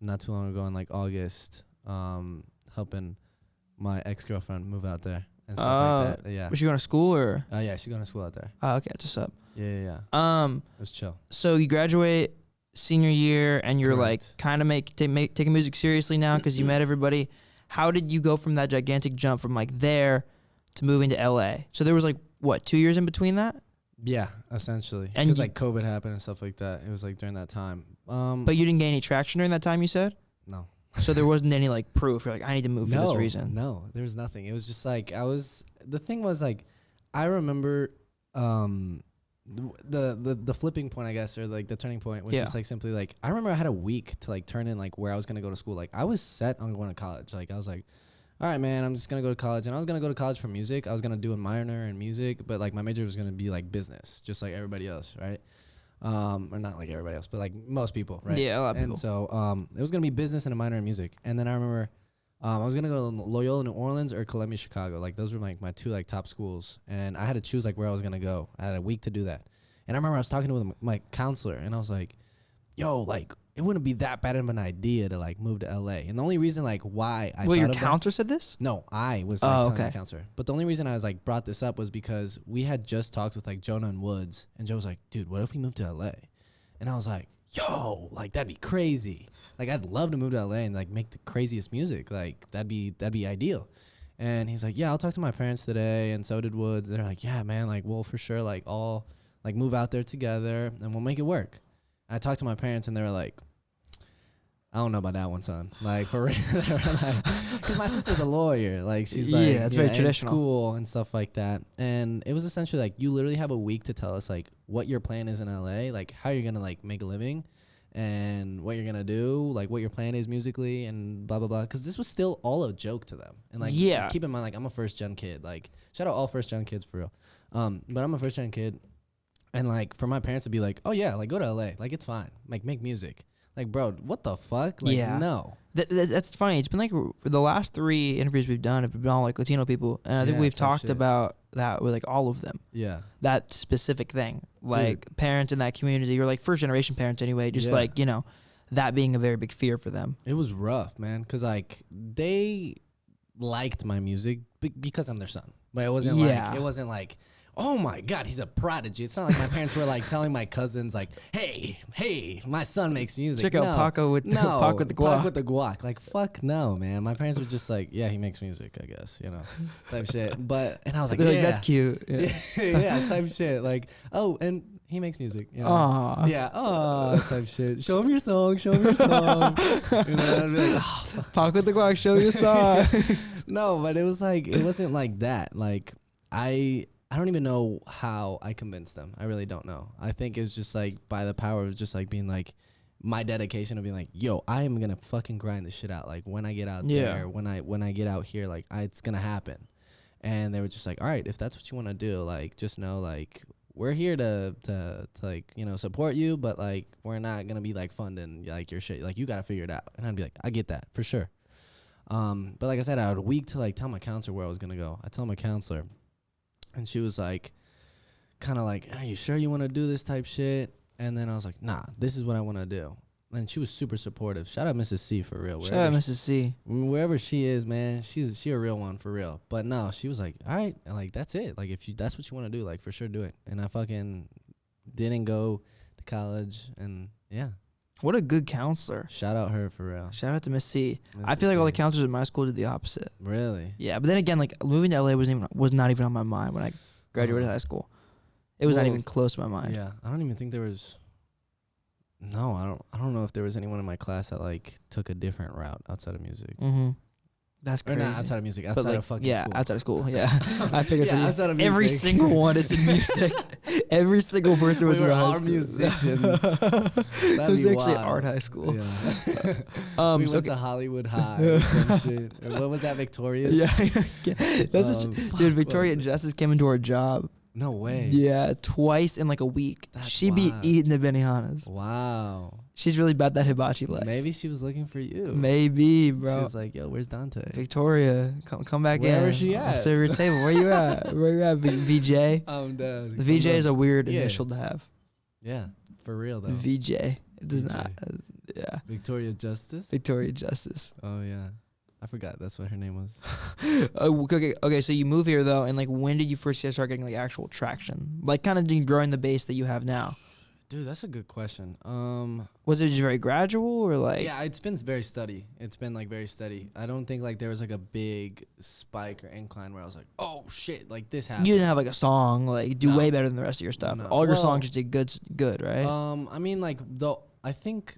not too long ago in like August, helping my ex-girlfriend move out there and stuff like that. Yeah. Was she going to school or? Yeah, she's going to school out there. Oh, okay, just up. Yeah. It was chill. So you graduate senior year, and you're Correct. like kind of taking music seriously now because you met everybody. How did you go from that gigantic jump from like there to moving to LA? So there was like what 2 years in between that? Yeah, essentially. And because like COVID happened and stuff like that. It was like during that time. But you didn't get any traction during that time, you said? No. So there wasn't any like proof. You're like, I need to move for this reason. No, there was nothing. It was just like the thing was like, I remember the flipping point, I guess, or like the turning point was just like simply like, I remember I had a week to like turn in like where I was going to go to school. Like I was set on going to college. Like I was like, all right, man, I'm just going to go to college. And I was going to go to college for music. I was going to do a minor in music, but like my major was going to be like business, just like everybody else, right? Or not like everybody else, but like most people, right? Yeah, a lot of people. And so it was going to be business and a minor in music. And then I remember I was going to go to Loyola New Orleans or Columbia Chicago. Like those were like my two like top schools. And I had to choose like where I was going to go. I had a week to do that. And I remember I was talking with my counselor, and I was like, yo, like it wouldn't be that bad of an idea to like move to LA. And the only reason like why I Well, your counselor said this? No, I was like telling my counselor. But the only reason I was like brought this up was because we had just talked with like Jonah and Woods, and Joe was like, dude, what if we moved to LA? And I was like, yo, like that'd be crazy. Like I'd love to move to LA and like make the craziest music. Like that'd be ideal. And he's like, yeah, I'll talk to my parents today. And so did Woods. They're like, yeah, man, like we'll for sure like all like move out there together and we'll make it work. I talked to my parents and they were like, I don't know about that one, son. Like for real, because my sister's a lawyer. Like she's like, yeah, it's very traditional, school and stuff like that. And it was essentially like you literally have a week to tell us like what your plan is in LA, like how you're gonna like make a living, and what you're gonna do, like what your plan is musically, and blah blah blah. Because this was still all a joke to them. And like, keep in mind, like I'm a first gen kid. Like shout out all first gen kids for real. But I'm a first gen kid, and like for my parents to be like, oh yeah, like go to LA, like it's fine, like make music. Like bro, what the fuck? Like no. That's funny. It's been like the last 3 interviews we've done have been all like Latino people, and I think we've talked about that with like all of them. Yeah. That specific thing, like parents in that community, or like first generation parents anyway, just like, you know, that being a very big fear for them. It was rough, man, because like they liked my music because I'm their son, but it wasn't like oh my God, he's a prodigy. It's not like my parents were like telling my cousins like, hey, my son makes music. Check out Paco with the guac. Paco with the guac. Like, fuck no, man. My parents were just like, yeah, he makes music, I guess, you know, type shit. And I was like, yeah, that's cute. Yeah. Yeah, type shit. Like, oh, and he makes music. You know? Aww. Yeah, type shit. Show him your song. You know, I'd be like, oh, Paco with the guac, show your song. No, but it wasn't like that. Like, I don't even know how I convinced them. I really don't know. I think it was just like by the power of just like being like my dedication of being like, yo, I am gonna fucking grind this shit out. Like when I get out there, when I get out here, like it's gonna happen. And they were just like, all right, if that's what you want to do, like just know like we're here to like, you know, support you, but like we're not gonna be like funding like your shit. Like you gotta figure it out. And I'd be like, I get that for sure. But like I said, I had a week to like tell my counselor where I was gonna go. I told my counselor. And she was like, kind of like, are you sure you want to do this type shit? And then I was like, nah, this is what I want to do. And she was super supportive. Shout out Mrs. C for real. Shout out Mrs. C. Wherever she is, man, she a real one for real. But no, she was like, all right, and like that's it. Like if that's what you want to do, like for sure do it. And I fucking didn't go to college, and yeah. What a good counselor. Shout out her for real. Shout out to Miss C. I feel like all the counselors at my school did the opposite. Really? Yeah, but then again, like moving to LA was not even on my mind when I graduated high school. It was not even close to my mind. Yeah, I don't even think there was. No, I don't know if there was anyone in my class that like took a different route outside of music. Mm-hmm. That's crazy. Or not outside of music, outside of fucking school. Yeah, outside of school. Yeah, I figured outside of music. Every single one is in music. Every single person we were all musicians. It was actually art high school. Yeah. We went to Hollywood High. Or some shit. What was that, Victoria's? Yeah, dude. Victoria Justice came into our job. No way. Yeah, twice in like a week. She'd be eating the Benihanas. Wow. She's really about that hibachi life. Maybe she was looking for you. Maybe, bro. She was like, yo, where's Dante? Victoria, come back in. Where is she at? I'll serve your table. Where you at? Where you at, VJ? I'm dead. The VJ is a weird initial to have. Yeah, for real though. VJ. It does not. Yeah. Victoria Justice? Victoria Justice. Oh, yeah. I forgot that's what her name was. Okay, so you move here though, and like when did you first start getting like actual traction? Like kind of growing the base that you have now? Dude, that's a good question. Was it just very gradual or like? Yeah, it's been very steady. It's been like very steady. I don't think like there was like a big spike or incline where I was like, oh shit, like this happened. You didn't have like a song like do way better than the rest of your stuff. No. All your songs just did good, right? I mean like I think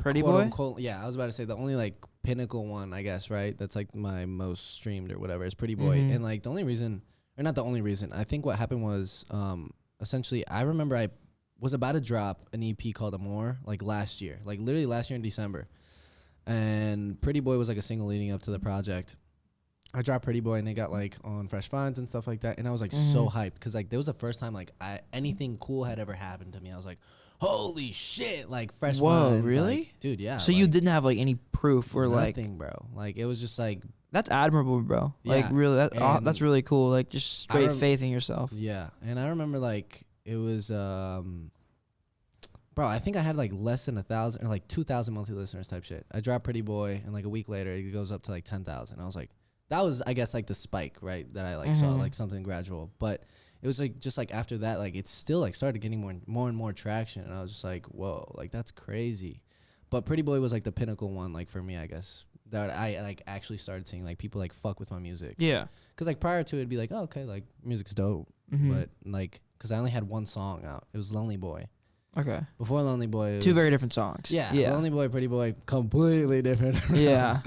Pretty Boy? Unquote, yeah, I was about to say the only like pinnacle one, I guess, right? That's like my most streamed or whatever is Pretty Boy. Mm-hmm. And like the only reason, or not the only reason, I think what happened was essentially I remember I was about to drop an EP called Amor like last year, like literally last year in December. And Pretty Boy was like a single leading up to the project. I dropped Pretty Boy and it got like on Fresh Finds and stuff like that. And I was like so hyped because like there was the first time like anything cool had ever happened to me. I was like, holy shit, like Fresh Finds. Whoa, really? Like, dude, yeah. So like, you didn't have like any proof or like nothing, bro. Like it was just like that's admirable, bro. Yeah, like really, that's really cool. Like just straight faith in yourself. Yeah, and I remember like it was, bro. I think I had like less than 1,000 or like 2,000 monthly listeners type shit. I dropped Pretty Boy, and like a week later, it goes up to like 10,000. I was like, that was I guess like the spike, right? That I like saw like something gradual, but. It was like just like after that, like it still like started getting more and more traction, and I was just like, whoa, like that's crazy. But Pretty Boy was like the pinnacle one, like for me, I guess, that I like actually started seeing like people like fuck with my music. Yeah. Cause like prior to it, it'd be like, oh, okay, like music's dope, but like, cause I only had one song out. It was Lonely Boy. Okay. Before Lonely Boy, two very different songs. Yeah. Lonely Boy, Pretty Boy, completely different. Yeah.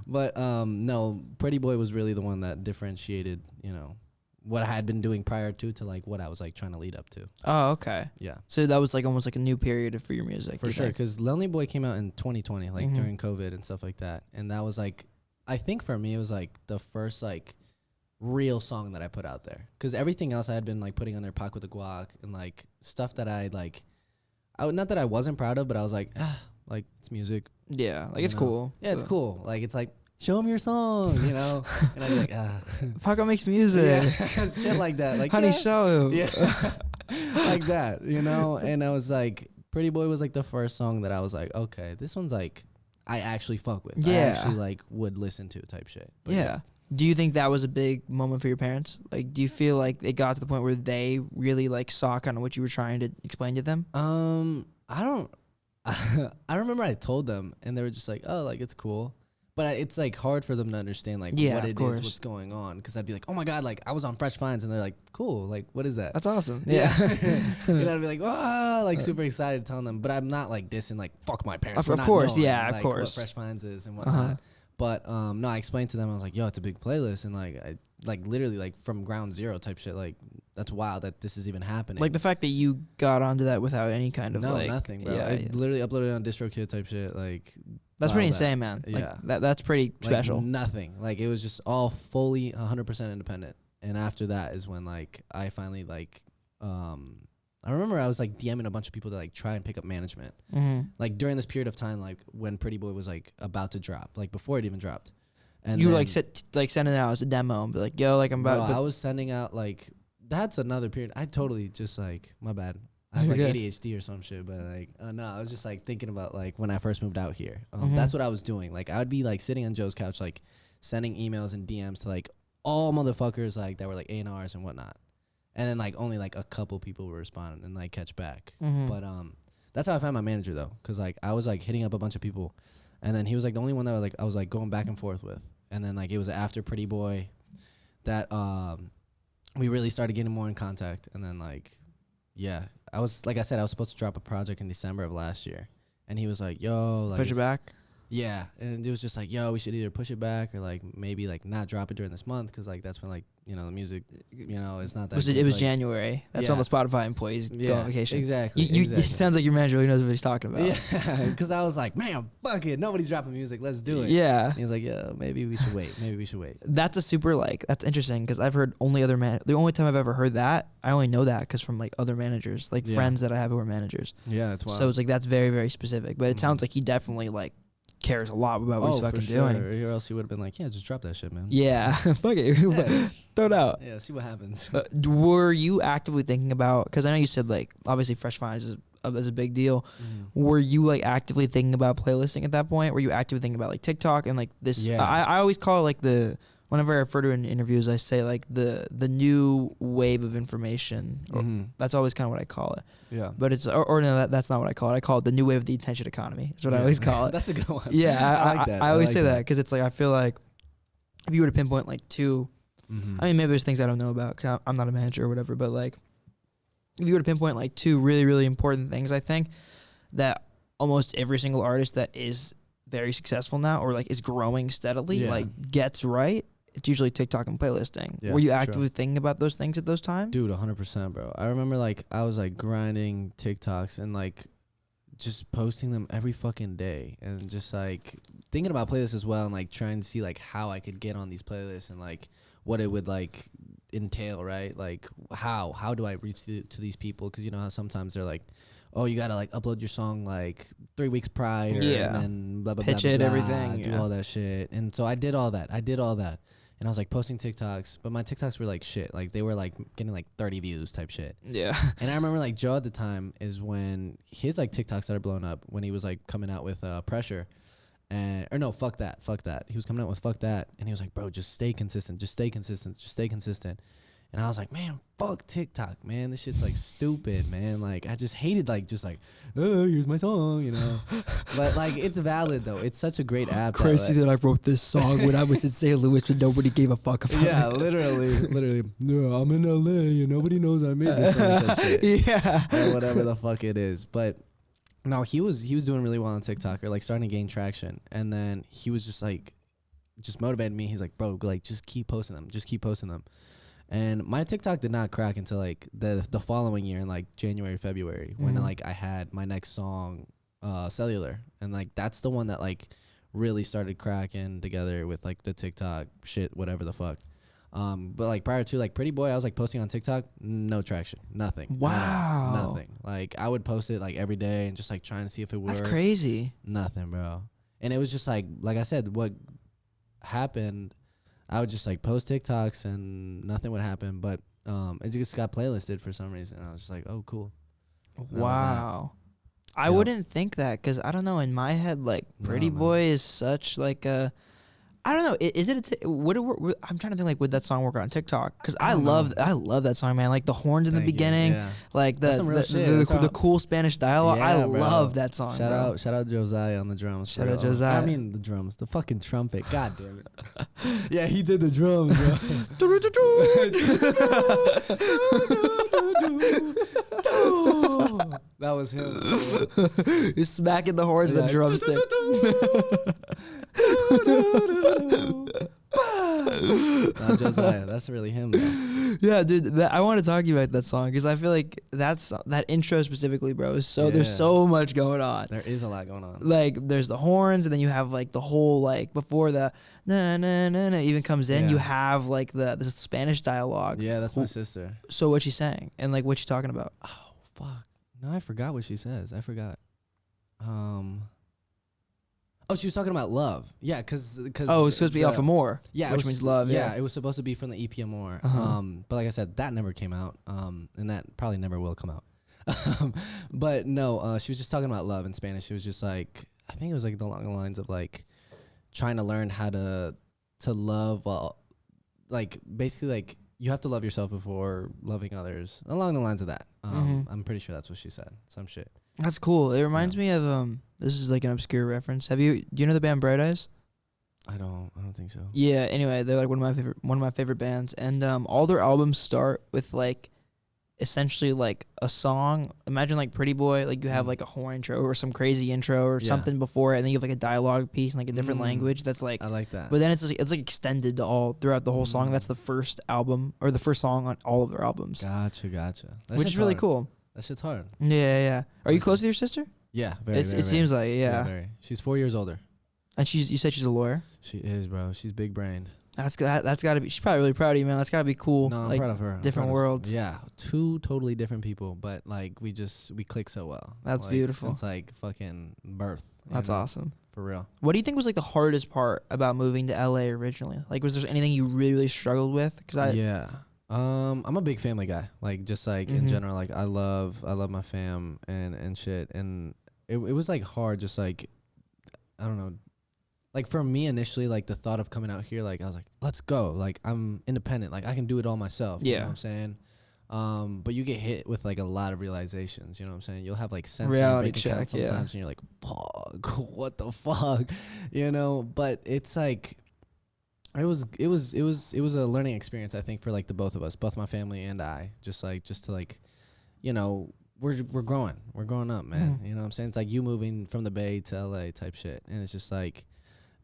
But no, Pretty Boy was really the one that differentiated, you know, what I had been doing prior to like what I was like trying to lead up to. Oh, okay. Yeah. So that was like almost like a new period for your music. For sure, because Lonely Boy came out in 2020, like Mhm. during COVID and stuff like that. And that was like, I think for me, it was like the first like real song that I put out there. Because everything else I had been like putting on there, Pac with the Guac, and like stuff that I like, not that I wasn't proud of, but I was like, like it's music. Yeah, like it's know? cool. Yeah, it's cool. Like it's like, show them your song, you know? And I'd be like, Paco makes music. yeah, shit like that. Like, Honey, yeah. show him. Yeah. Like that, you know? And I was like, Pretty Boy was like the first song that I was like, okay, this one's like, I actually fuck with. Yeah. I actually like would listen to type shit. But Yeah. Do you think that was a big moment for your parents? Like, do you feel like it got to the point where they really like saw kind of what you were trying to explain to them? I don't, I remember I told them and they were just like, oh, like it's cool. But it's like hard for them to understand like Yeah, what of it course. is, what's going on. Because I'd be like, oh my God, like I was on Fresh Finds, and they're like, cool, like what is that? That's awesome. Yeah. Yeah. And I'd be like, ah, like super excited telling them. But I'm not like dissing like fuck my parents. Of for not course, knowing, yeah, of like, course. what Fresh Finds is and whatnot. Uh-huh. But no, I explained to them. I was like, yo, it's a big playlist, and like I like literally like from ground zero type shit. Like that's wild that this is even happening. Like the fact that you got onto that without any kind of no, like nothing, bro. Yeah, I literally uploaded on DistroKid type shit. Like that's pretty all that. insane, man. Like, Yeah. that's pretty Like, special. nothing. Like it was just all fully 100% independent. And after that is when like I finally like I remember I was like DMing a bunch of people to like try and pick up management. Mm-hmm. Like during this period of time, like when Pretty Boy was like about to drop, like before it even dropped. And You then, like sending it out as a demo and be like, yo, like I'm about. I was sending out like that's another period. I totally just like my bad. I have You're like good. ADHD or some shit, but like no, I was just like thinking about like when I first moved out here. Mhm. That's what I was doing. Like I would be like sitting on Joe's couch, like sending emails and DMs to like all motherfuckers like that were like A&Rs and whatnot, and then like only like a couple people were responding and like catch back. Mhm. But that's how I found my manager though, cause like I was like hitting up a bunch of people, and then he was like the only one that I was like going back and forth with, and then like it was after Pretty Boy that we really started getting more in contact, and then like yeah, I was supposed to drop a project in December of last year, and he was like, yo, like Push it back. yeah, and it was just like, yo, we should either push it back or like maybe like not drop it during this month, because like that's when like you know the music, you know, it's not that Was good, it was like, January. That's yeah. all the Spotify employees go on vacation. Exactly. You, exactly. It sounds like your manager really knows what he's talking about. Yeah, because I was like, man, fuck it, nobody's dropping music, let's do it. Yeah. And he was like, yeah, maybe we should wait. That's a super like that's interesting because I've heard the only time I've ever heard that I only know that because from like other managers, like Yeah. friends that I have who are managers. Yeah, that's wild. So it's like that's very very specific. But it Mhm. sounds like he definitely like cares a lot about what he's fucking for sure. doing. Or else he would have been like, yeah, just drop that shit, man. Yeah, fuck it, throw it out. Yeah, see what happens. Were you actively thinking about? Because I know you said like obviously Fresh Finds is a big deal. Mhm. Were you like actively thinking about playlisting at that point? Were you actively thinking about like TikTok and like this? Yeah. I always call it like whenever I refer to it in interviews, I say like the new wave of information. Mhm. That's always kind of what I call it. Yeah. But it's or no, that's not what I call it. I call it the new wave of the attention economy. That's what I Yeah. always call it. That's a good one. Yeah, I like that. I always like say that because it's like I feel like if you were to pinpoint like two. Mhm. I mean, maybe there's things I don't know about 'cause I'm not a manager or whatever, but like, if you were to pinpoint like two really, really important things, I think that almost every single artist that is very successful now or like is growing steadily, Yeah. like gets right, it's usually TikTok and playlisting. Yeah, Were you true. actively thinking about those things at those times? Dude, 100%, bro. I remember like I was like grinding TikToks and like just posting them every fucking day and just like thinking about playlists as well and like trying to see like how I could get on these playlists and like what it would like entail, right? Like how do I reach to these people? Because you know how sometimes they're like, oh, you gotta like upload your song like 3 weeks prior, Yeah. and then blah blah Pitch blah, it, blah, blah, everything, do yeah. all that shit. And so I did all that, and I was like posting TikToks, but my TikToks were like shit, like they were like getting like 30 views type shit. Yeah. And I remember like Joe at the time is when his like TikToks started blowing up when he was like coming out with Pressure. And or no, fuck that. He was coming out with Fuck That, and he was like, bro, just stay consistent. And I was like, man, fuck TikTok, man. This shit's like stupid, man. Like I just hated like just like, oh, here's my song, you know. But like it's valid though. It's such a great app. Crazy that I wrote this song when I was in St. Louis, but nobody gave a fuck about Yeah, it. literally. No, I'm in LA and nobody knows I made this song. That shit. Yeah. Or whatever the fuck it is. But no, he was doing really well on TikTok, or like starting to gain traction. And then he was just motivated me. He's like, bro, like just keep posting them. And my TikTok did not crack until like the following year in like January, February, when like I had my next song, Cellular, and like that's the one that like really started cracking together with like the TikTok shit, whatever the fuck. But like prior to like Pretty Boy, I was like posting on TikTok, no traction, nothing. Wow. Nothing. Like I would post it like every day and just like trying to see if it worked. That's crazy. Nothing, bro. And it was just like I said, what happened, I would just like post TikToks and nothing would happen. But it just got playlisted for some reason. I was just like, oh, cool. Wow. I wouldn't think that because I don't know. In my head, like Pretty Boy is such like a, I don't know. Is it? Would it work? I'm trying to think like would that song work on TikTok? Because I love that song, man. Like the horns in the beginning, like the cool Spanish dialogue. Yeah, I love that song. Shout out Josiah on the drums. Shout out Josiah. I mean the drums, the fucking trumpet. God damn it. Yeah, he did the drums, bro. That was him. He's smacking the horns and the drumstick. Josiah, that's really him, though. Yeah, dude, I want to talk to you about that song because I feel like that intro specifically, bro, is so there's so much going on. There is a lot going on. Like there's the horns, and then you have like the whole like before the na na na na even comes in, you have like the Spanish dialogue. Yeah, that's my sister. So what she's saying and like what she's talking about? Oh fuck, no, I forgot what she says. I forgot. Oh, she was talking about love. Yeah, because it's supposed to be off of More. Yeah, which means love. Yeah, it was supposed to be from the EP of More. But like I said, that never came out. And that probably never will come out. But no, she was just talking about love in Spanish. She was just like, I think it was like along the lines of like trying to learn how to love. Well, like basically like you have to love yourself before loving others. Along the lines of that. I'm pretty sure that's what she said. Some shit. That's cool. It reminds me of this is like an obscure reference. Do you know the band Bright Eyes? I don't think so. Yeah, anyway, they're like one of my favorite bands, and all their albums start with like essentially like a song. Imagine like Pretty Boy, like you have like a horn intro or some crazy intro or something before it, and then you have like a dialogue piece in like a different language that's like I like that. But then it's like extended to all throughout the whole song. That's the first album or the first song on all of their albums. Gotcha. Which is really cool. That shit's hard. Yeah. Are you close to your sister? Yeah, very. It seems like very. She's 4 years older. And you said she's a lawyer? She is, bro. She's big brained. That's got to be. She's probably really proud of you, man. That's got to be cool. No, I'm like, proud of her. Different worlds. Yeah, two totally different people, but like we click so well. That's like, beautiful. Since like fucking birth. That's awesome. For real. What do you think was like the hardest part about moving to LA originally? Like, was there anything you really struggled with? I'm a big family guy. Like just like in general, like I love my fam and shit. And it was like hard, just like I don't know. Like for me initially, like the thought of coming out here, like I was like, let's go. Like I'm independent. Like I can do it all myself. Yeah. You know what I'm saying? But you get hit with like a lot of realizations, you know what I'm saying? You'll have like sensory breakdown sometimes and you're like, fuck, what the fuck? You know, but it's like it was a learning experience, I think, for like the both of us, both my family and I. Just to like, you know, we're growing. We're growing up, man. You know what I'm saying? It's like you moving from the Bay to LA type shit. And it's just like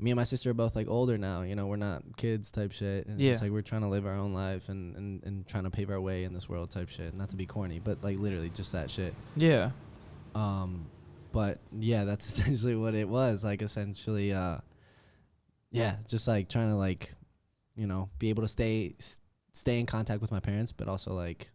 me and my sister are both like older now, you know, we're not kids type shit. And it's just like we're trying to live our own life and trying to pave our way in this world type shit. Not to be corny, but like literally just that shit. Yeah. But yeah, that's essentially what it was. Like essentially, just like trying to like, you know, be able to stay in contact with my parents, but also like,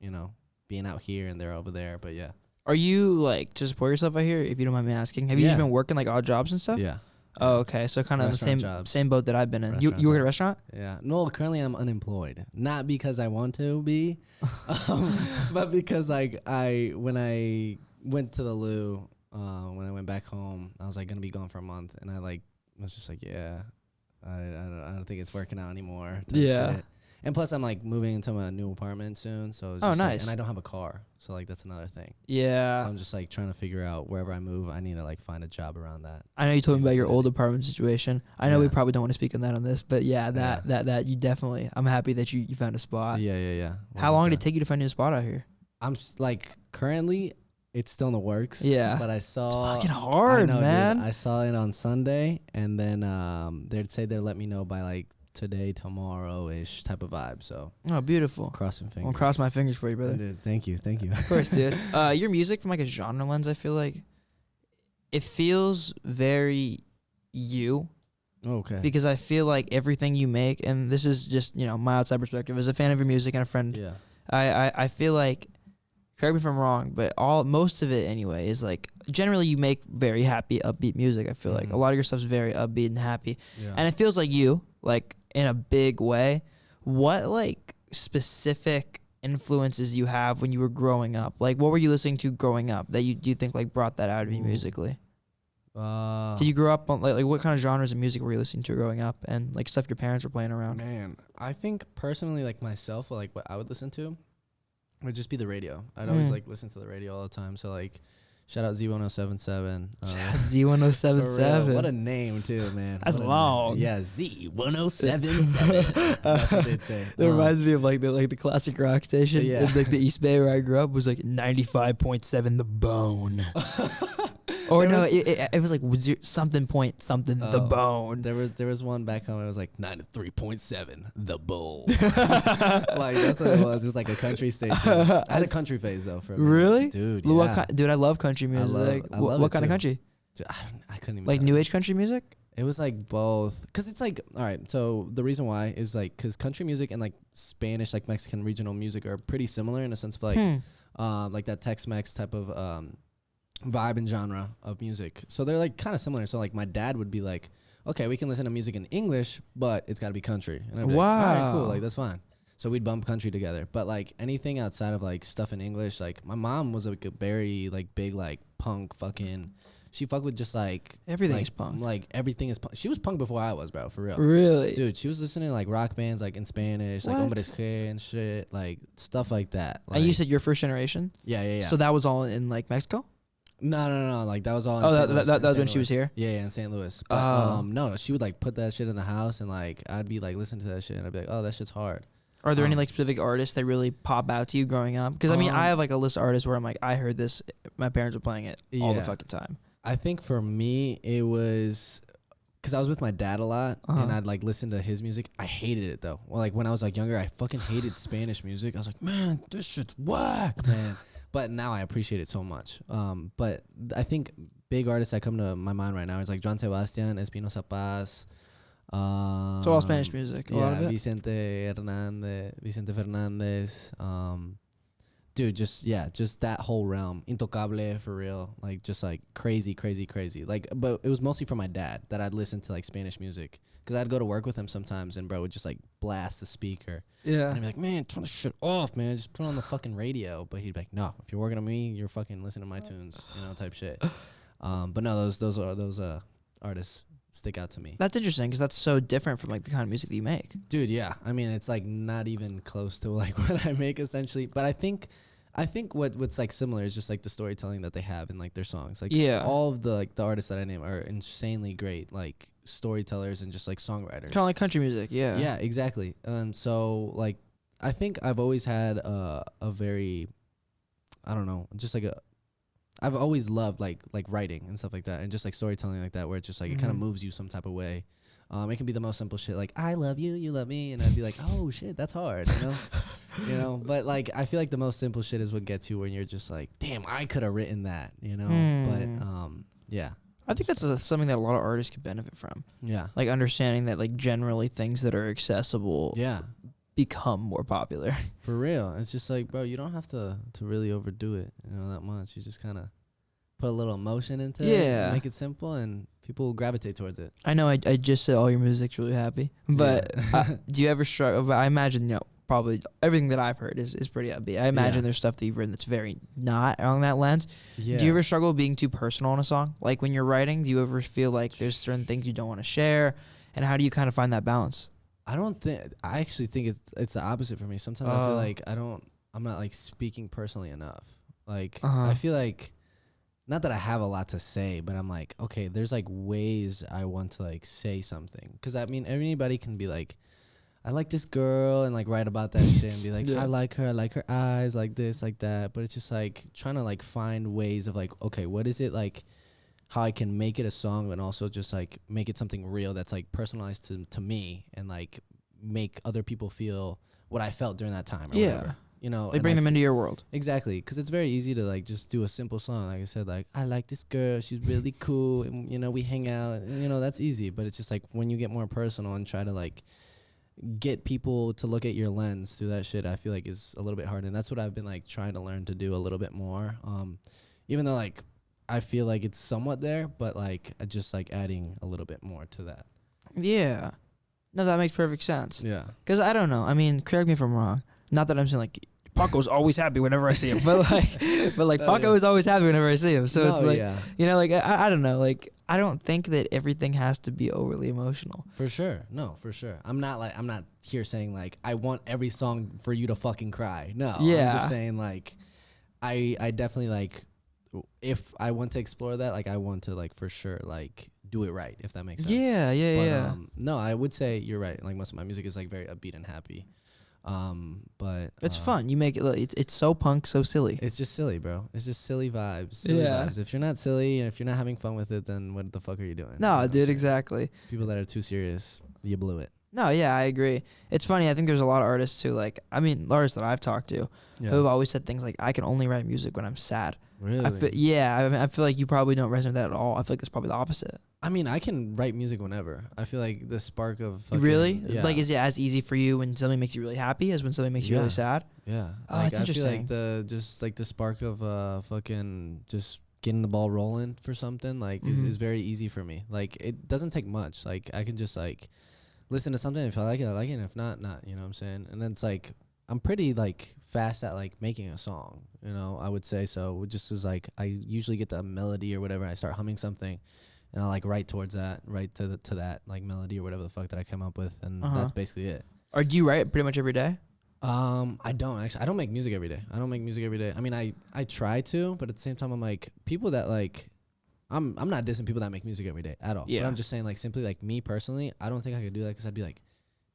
you know, being out here and they're over there. But yeah. Are you like to support yourself out here, if you don't mind me asking? Have you just been working like odd jobs and stuff? Yeah. Oh, okay. So kind of the same boat that I've been in. You work at a restaurant? Yeah. No, currently I'm unemployed. Not because I want to be, but because like when I went to the Lou, when I went back home, I was like gonna be gone for a month, and I like was just like, yeah, I don't think it's working out anymore. Shit. And plus, I'm like moving into my new apartment soon, so it's just nice. Like, and I don't have a car, so like that's another thing. Yeah. So I'm just like trying to figure out wherever I move, I need to like find a job around that. I know you told me about your old apartment situation. I know we probably don't want to speak on that on this, but that you definitely. I'm happy that you found a spot. Yeah. How long did it take you to find a new spot out here? I'm like currently, it's still in the works. Yeah. But I saw. It's fucking hard, man. Dude, I saw it on Sunday, and then they'd say they'd let me know by like today, tomorrow-ish type of vibe. So Oh, beautiful. crossing fingers. I'll cross my fingers for you, brother. Dude, thank you. Of course, dude. Your music from like a genre lens, I feel like it feels very you. Okay. Because I feel like everything you make, and this is just, my outside perspective as a fan of your music and a friend. Yeah. I feel like, correct me if I'm wrong, but most of it anyway is like generally you make very happy, upbeat music. I feel like a lot of your stuff's very upbeat and happy, and it feels like you, like in a big way. What like specific influences you have when you were growing up? Like, what were you listening to growing up that you think like brought that out of you musically? Did you grow up on like what kind of genres of music were you listening to growing up, and like stuff your parents were playing around? Man, I think personally, like myself, like what I would listen to would just be the radio. I'd always like listen to the radio all the time. So like, shout out Z1077. Z1077. What a name too, man. That's long. Yeah, Z1077. That's what they'd say. That reminds me of like the classic rock station. Yeah. In, like the East Bay where I grew up was like 95.7 The Bone. Or no, it was like something point something The Bone. There was one back home. It was like 93.7 The Bull. Like that's what it was. It was like a country station. I had a country phase though for a minute. Really, dude. Yeah. Dude, I love country music. I love what kind of country? Dude, I couldn't even. Like new age country music. It was like both, cause it's like, all right. So the reason why is like, cause country music and like Spanish, like Mexican regional music, are pretty similar in a sense of like that Tex-Mex type of vibe and genre of music. So they're like kind of similar. So like my dad would be like, okay, we can listen to music in English, but it's got to be country. And I'd be like, all right, cool, like that's fine. So we'd bump country together. But like anything outside of like stuff in English, like my mom was like a very like big like punk fucking. She fucked with just like everything like, is punk. Like everything is punk. She was punk before I was, bro, for real. Really, dude. She was listening to like rock bands like in Spanish, like Hombres G and shit, like stuff like that. Like, and you said you're first generation. Yeah. So that was all in like Mexico. No. Like that was all. Oh, that was when she was here. Yeah, in St. Louis. But no, she would like put that shit in the house, and like I'd be like listening to that shit, and I'd be like, oh, that shit's hard. Are there any like specific artists that really pop out to you growing up? Because I mean, I have like a list of artists where I'm like, I heard this. My parents were playing it all the fucking time. I think for me, it was because I was with my dad a lot, and I'd like listen to his music. I hated it though. Well, like when I was like younger, I fucking hated Spanish music. I was like, man, this shit's whack, man. But now I appreciate it so much. But I think big artists that come to my mind right now is like John Sebastian, Espinosa Paz. So all Spanish music. Yeah, Vicente Fernandez. Dude, just that whole realm. Intocable, for real. Like, just, like, crazy. Like, but it was mostly for my dad that I'd listen to, like, Spanish music. Because I'd go to work with him sometimes, and bro would just, like, blast the speaper. Yeah. And I'd be like, man, turn the shit off, man. Just put on the fucking radio. But he'd be like, no, if you're working on me, you're fucking listening to my tunes, type shit. But no, those artists stick out to me. That's interesting because that's so different from, like, the kind of music that you make. Dude, yeah. I mean, it's, like, not even close to, like, what I make, essentially. But I think what's like similar is just like the storytelling that they have in like their songs. Like all of the artists that I name are insanely great like storytellers and just like songwriters. Kind of like country music, yeah. Yeah, exactly. And so like I think I've always had a very, I don't know, just like I've always loved like writing and stuff like that, and just like storytelling like that, where it's just like it kind of moves you some type of way. It can be the most simple shit, like I love you, you love me, and I'd be like, oh shit, that's hard, But like I feel like the most simple shit is what gets you when you're just like, damn, I could have written that, But yeah, I think that's something that a lot of artists could benefit from. Yeah, like understanding that like generally things that are accessible, become more popular. For real, it's just like, bro, you don't have to really overdo it, that much. You just kind of put a little emotion into it, make it simple, and people will gravitate towards it. I know I just said all your music's really happy, but do you ever struggle? But I imagine, probably everything that I've heard is pretty upbeat. I imagine there's stuff that you've written that's very not along that lens. Yeah. Do you ever struggle being too personal in a song? Like when you're writing, do you ever feel like there's certain things you don't want to share? And how do you kind of find that balance? I actually think it's the opposite for me. Sometimes I feel like I'm not like speaking personally enough. Like I feel like, not that I have a lot to say, but I'm like, okay, there's like ways I want to like say something. Because I mean, anybody can be like, I like this girl, and like write about that shit and be like, I like her eyes, like this, like that. But it's just like trying to like find ways of like, okay, what is it like? how I can make it a song and also just like make it something real that's like personalized to me and like make other people feel what I felt during that time or whatever. You know, like bring them into your world. Exactly, because it's very easy to like just do a simple song. Like I said, like I like this girl, she's really cool, and you know we hang out, and you know that's easy. But it's just like when you get more personal and try to like get people to look at your lens through that shit, I feel like is a little bit hard, and that's what I've been like trying to learn to do a little bit more. Even though like I feel like it's somewhat there, but like just like adding a little bit more to that. Yeah, no, that makes perfect sense. Yeah, because I don't know. I mean, correct me if I'm wrong. Not that I'm saying like Paco's always happy whenever I see him, but like Paco is always happy whenever I see him. So it's like, you know, like I don't know, like I don't think that everything has to be overly emotional. For sure, no, for sure. I'm not here saying like I want every song for you to fucking cry. No, yeah. I'm just saying like I definitely like if I want to explore that, like I want to like for sure like do it right, if that makes sense. Yeah. No, I would say you're right. Like most of my music is like very upbeat and happy. But it's fun. You make it. It's so punk, so silly. It's just silly, bro. It's just silly vibes. Silly vibes. If you're not silly and if you're not having fun with it, then what the fuck are you doing? No, you know dude, exactly. People that are too serious, you blew it. No, yeah, I agree. It's funny. I think there's a lot of artists who like. I mean, artists that I've talked to who have always said things like, "I can only write music when I'm sad." Really? I feel like you probably don't resonate with that at all. I feel like it's probably the opposite. I mean, I can write music whenever. I feel like the spark of really, yeah. Like, is it as easy for you when something makes you really happy as when something makes you really sad? Yeah. Oh, like, that's interesting. I feel like the spark of fucking just getting the ball rolling for something like is very easy for me. Like it doesn't take much. Like I can just like listen to something. If I like it, I like it. And if not, not. You know what I'm saying? And then it's like I'm pretty like fast at like making a song. You know, I would say so. Just as like I usually get the melody or whatever, and I start humming something. And I like write towards that, write to that like melody or whatever the fuck that I came up with, and that's basically it. Or do you write pretty much every day? I don't actually. I don't make music every day. I mean, I try to, but at the same time, I'm like people that like, I'm not dissing people that make music every day at all. Yeah. But I'm just saying like simply like me personally, I don't think I could do that because I'd be like,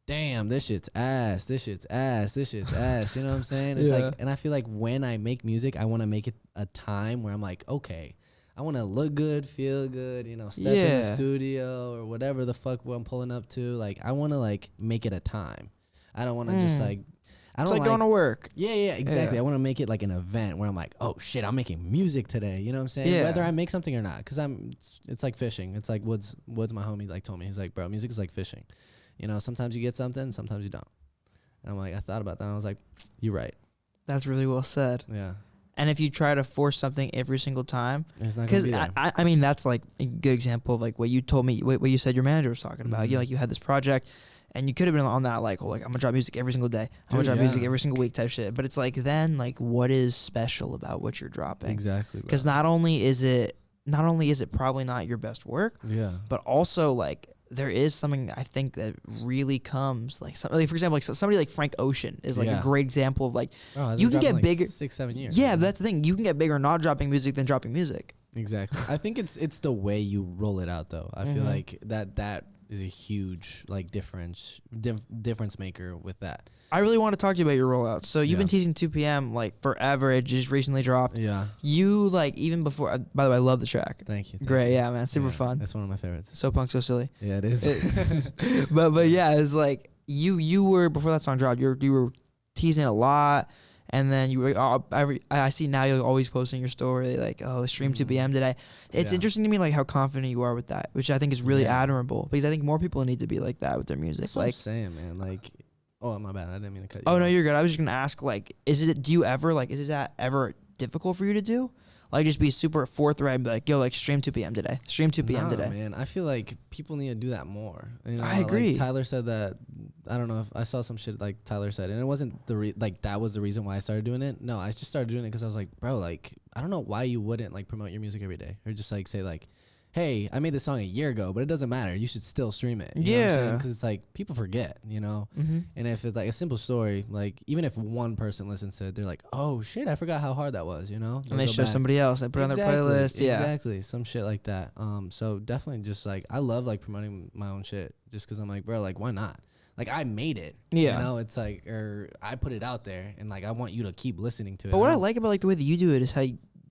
damn, this shit's ass. This shit's ass. This shit's ass. You know what I'm saying? It's like, and I feel like when I make music, I want to make it a time where I'm like, okay. I want to look good, feel good, you know, step in the studio or whatever the fuck I'm pulling up to. Like, I want to, like, make it a time. I don't want to just, like, I don't like going to work. Yeah, exactly. I want to make it, like, an event where I'm like, oh, shit, I'm making music today. You know what I'm saying? Yeah. Whether I make something or not. Because it's like fishing. It's like Woods, my homie, like, told me. He's like, bro, music is like fishing. You know, sometimes you get something, sometimes you don't. And I'm like, I thought about that, and I was like, you're right. That's really well said. Yeah. And if you try to force something every single time, because I mean that's like a good example of like what you told me, what you said your manager was talking about. You had this project, and you could have been on that like, oh, like I'm gonna drop music every single day, I'm gonna drop music every single week type shit. But it's like then like what is special about what you're dropping? Exactly. Because not only is it probably not your best work, but also like there is something I think that really comes like something like, for example, like somebody like Frank Ocean is like a great example of like you can get bigger 6-7 years. Yeah, that's the thing. You can get bigger not dropping music than dropping music. Exactly. I think it's the way you roll it out though. I feel like that is a huge like difference maker with that. I really want to talk to you about your rollout. So you've been teasing 2 p.m. like forever. It just recently dropped. Yeah. You like even before. By the way, I love the track. Thank you. Great. Yeah, man. Super fun. That's one of my favorites. So punk, so silly. Yeah, it is. But yeah, it's like you were before that song dropped. You were teasing a lot, and then you were. I see now you're always posting your story like, oh, stream 2 p.m. today. It's interesting to me like how confident you are with that, which I think is really admirable because I think more people need to be like that with their music. That's what I'm saying, man. Like. Oh, my bad. I didn't mean to cut you. Oh, no, you're good. I was just going to ask, like, is that ever difficult for you to do? Like, just be super forthright and be like, yo, like, stream 2 p.m. today. Stream 2 p.m. today. Man. I feel like people need to do that more. You know, I agree. Like Tyler said that. I don't know if I saw some shit like Tyler said, and it wasn't that was the reason why I started doing it. No, I just started doing it because I was like, bro, like, I don't know why you wouldn't, like, promote your music every day. Or just, like, say, like, hey, I made this song a year ago, but it doesn't matter. You should still stream it. You know what I'm saying? Because it's like people forget, you know? And if it's like a simple story, like even if one person listens to it, they're like, oh shit, I forgot how hard that was, you know? And they show somebody else. They put it on their playlist. Yeah. Exactly. Some shit like that. So definitely just like, I love like promoting my own shit just because I'm like, bro, like why not? Like I made it. Yeah. You know, it's like, or I put it out there and like I want you to keep listening to it. But what I like about like the way that you do it is how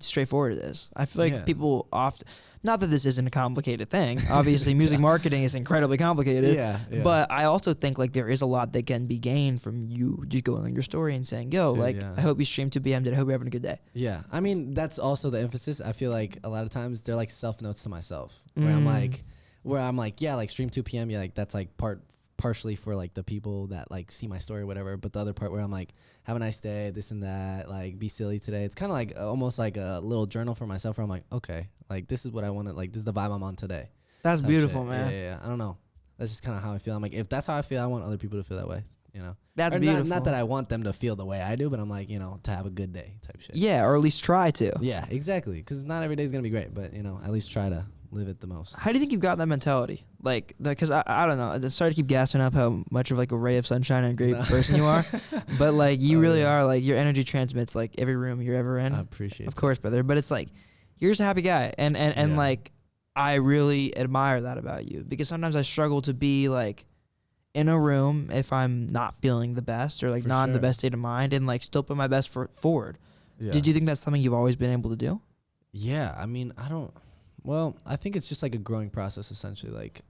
straightforward it is. I feel like people often, not that this isn't a complicated thing. Obviously, music marketing is incredibly complicated. Yeah. But I also think like there is a lot that can be gained from you just going on your story and saying, "Yo, I hope you streamed 2 p.m. Today. I hope you're having a good day." Yeah, I mean that's also the emphasis. I feel like a lot of times they're like self notes to myself, where I'm like, yeah, like stream 2 p.m. Yeah, like that's like partially for like the people that like see my story or whatever, but the other part where I'm like, have a nice day, this and that, like be silly today. It's kind of like almost like a little journal for myself where I'm like, okay, like this is what I want to, like this is the vibe I'm on today. That's beautiful, man. Yeah. I don't know. That's just kind of how I feel. I'm like, if that's how I feel, I want other people to feel that way, you know? That's beautiful. Not that I want them to feel the way I do, but I'm like, you know, to have a good day type shit. Yeah, or at least try to. Yeah, exactly. Because not every day is going to be great, but, you know, at least try to live it the most. How do you think you've got that mentality? Like, because I don't know. I started to keep gassing up how much of like a ray of sunshine and a great person you are. But like, you really are, like, your energy transmits like every room you're ever in. I appreciate it. Of course, brother. But it's like, you're just a happy guy. And like, I really admire that about you, because sometimes I struggle to be like in a room if I'm not feeling the best or like not in the best state of mind and like still put my best foot forward. Yeah. Did you think that's something you've always been able to do? Yeah. I mean, I think it's just like a growing process essentially. Like,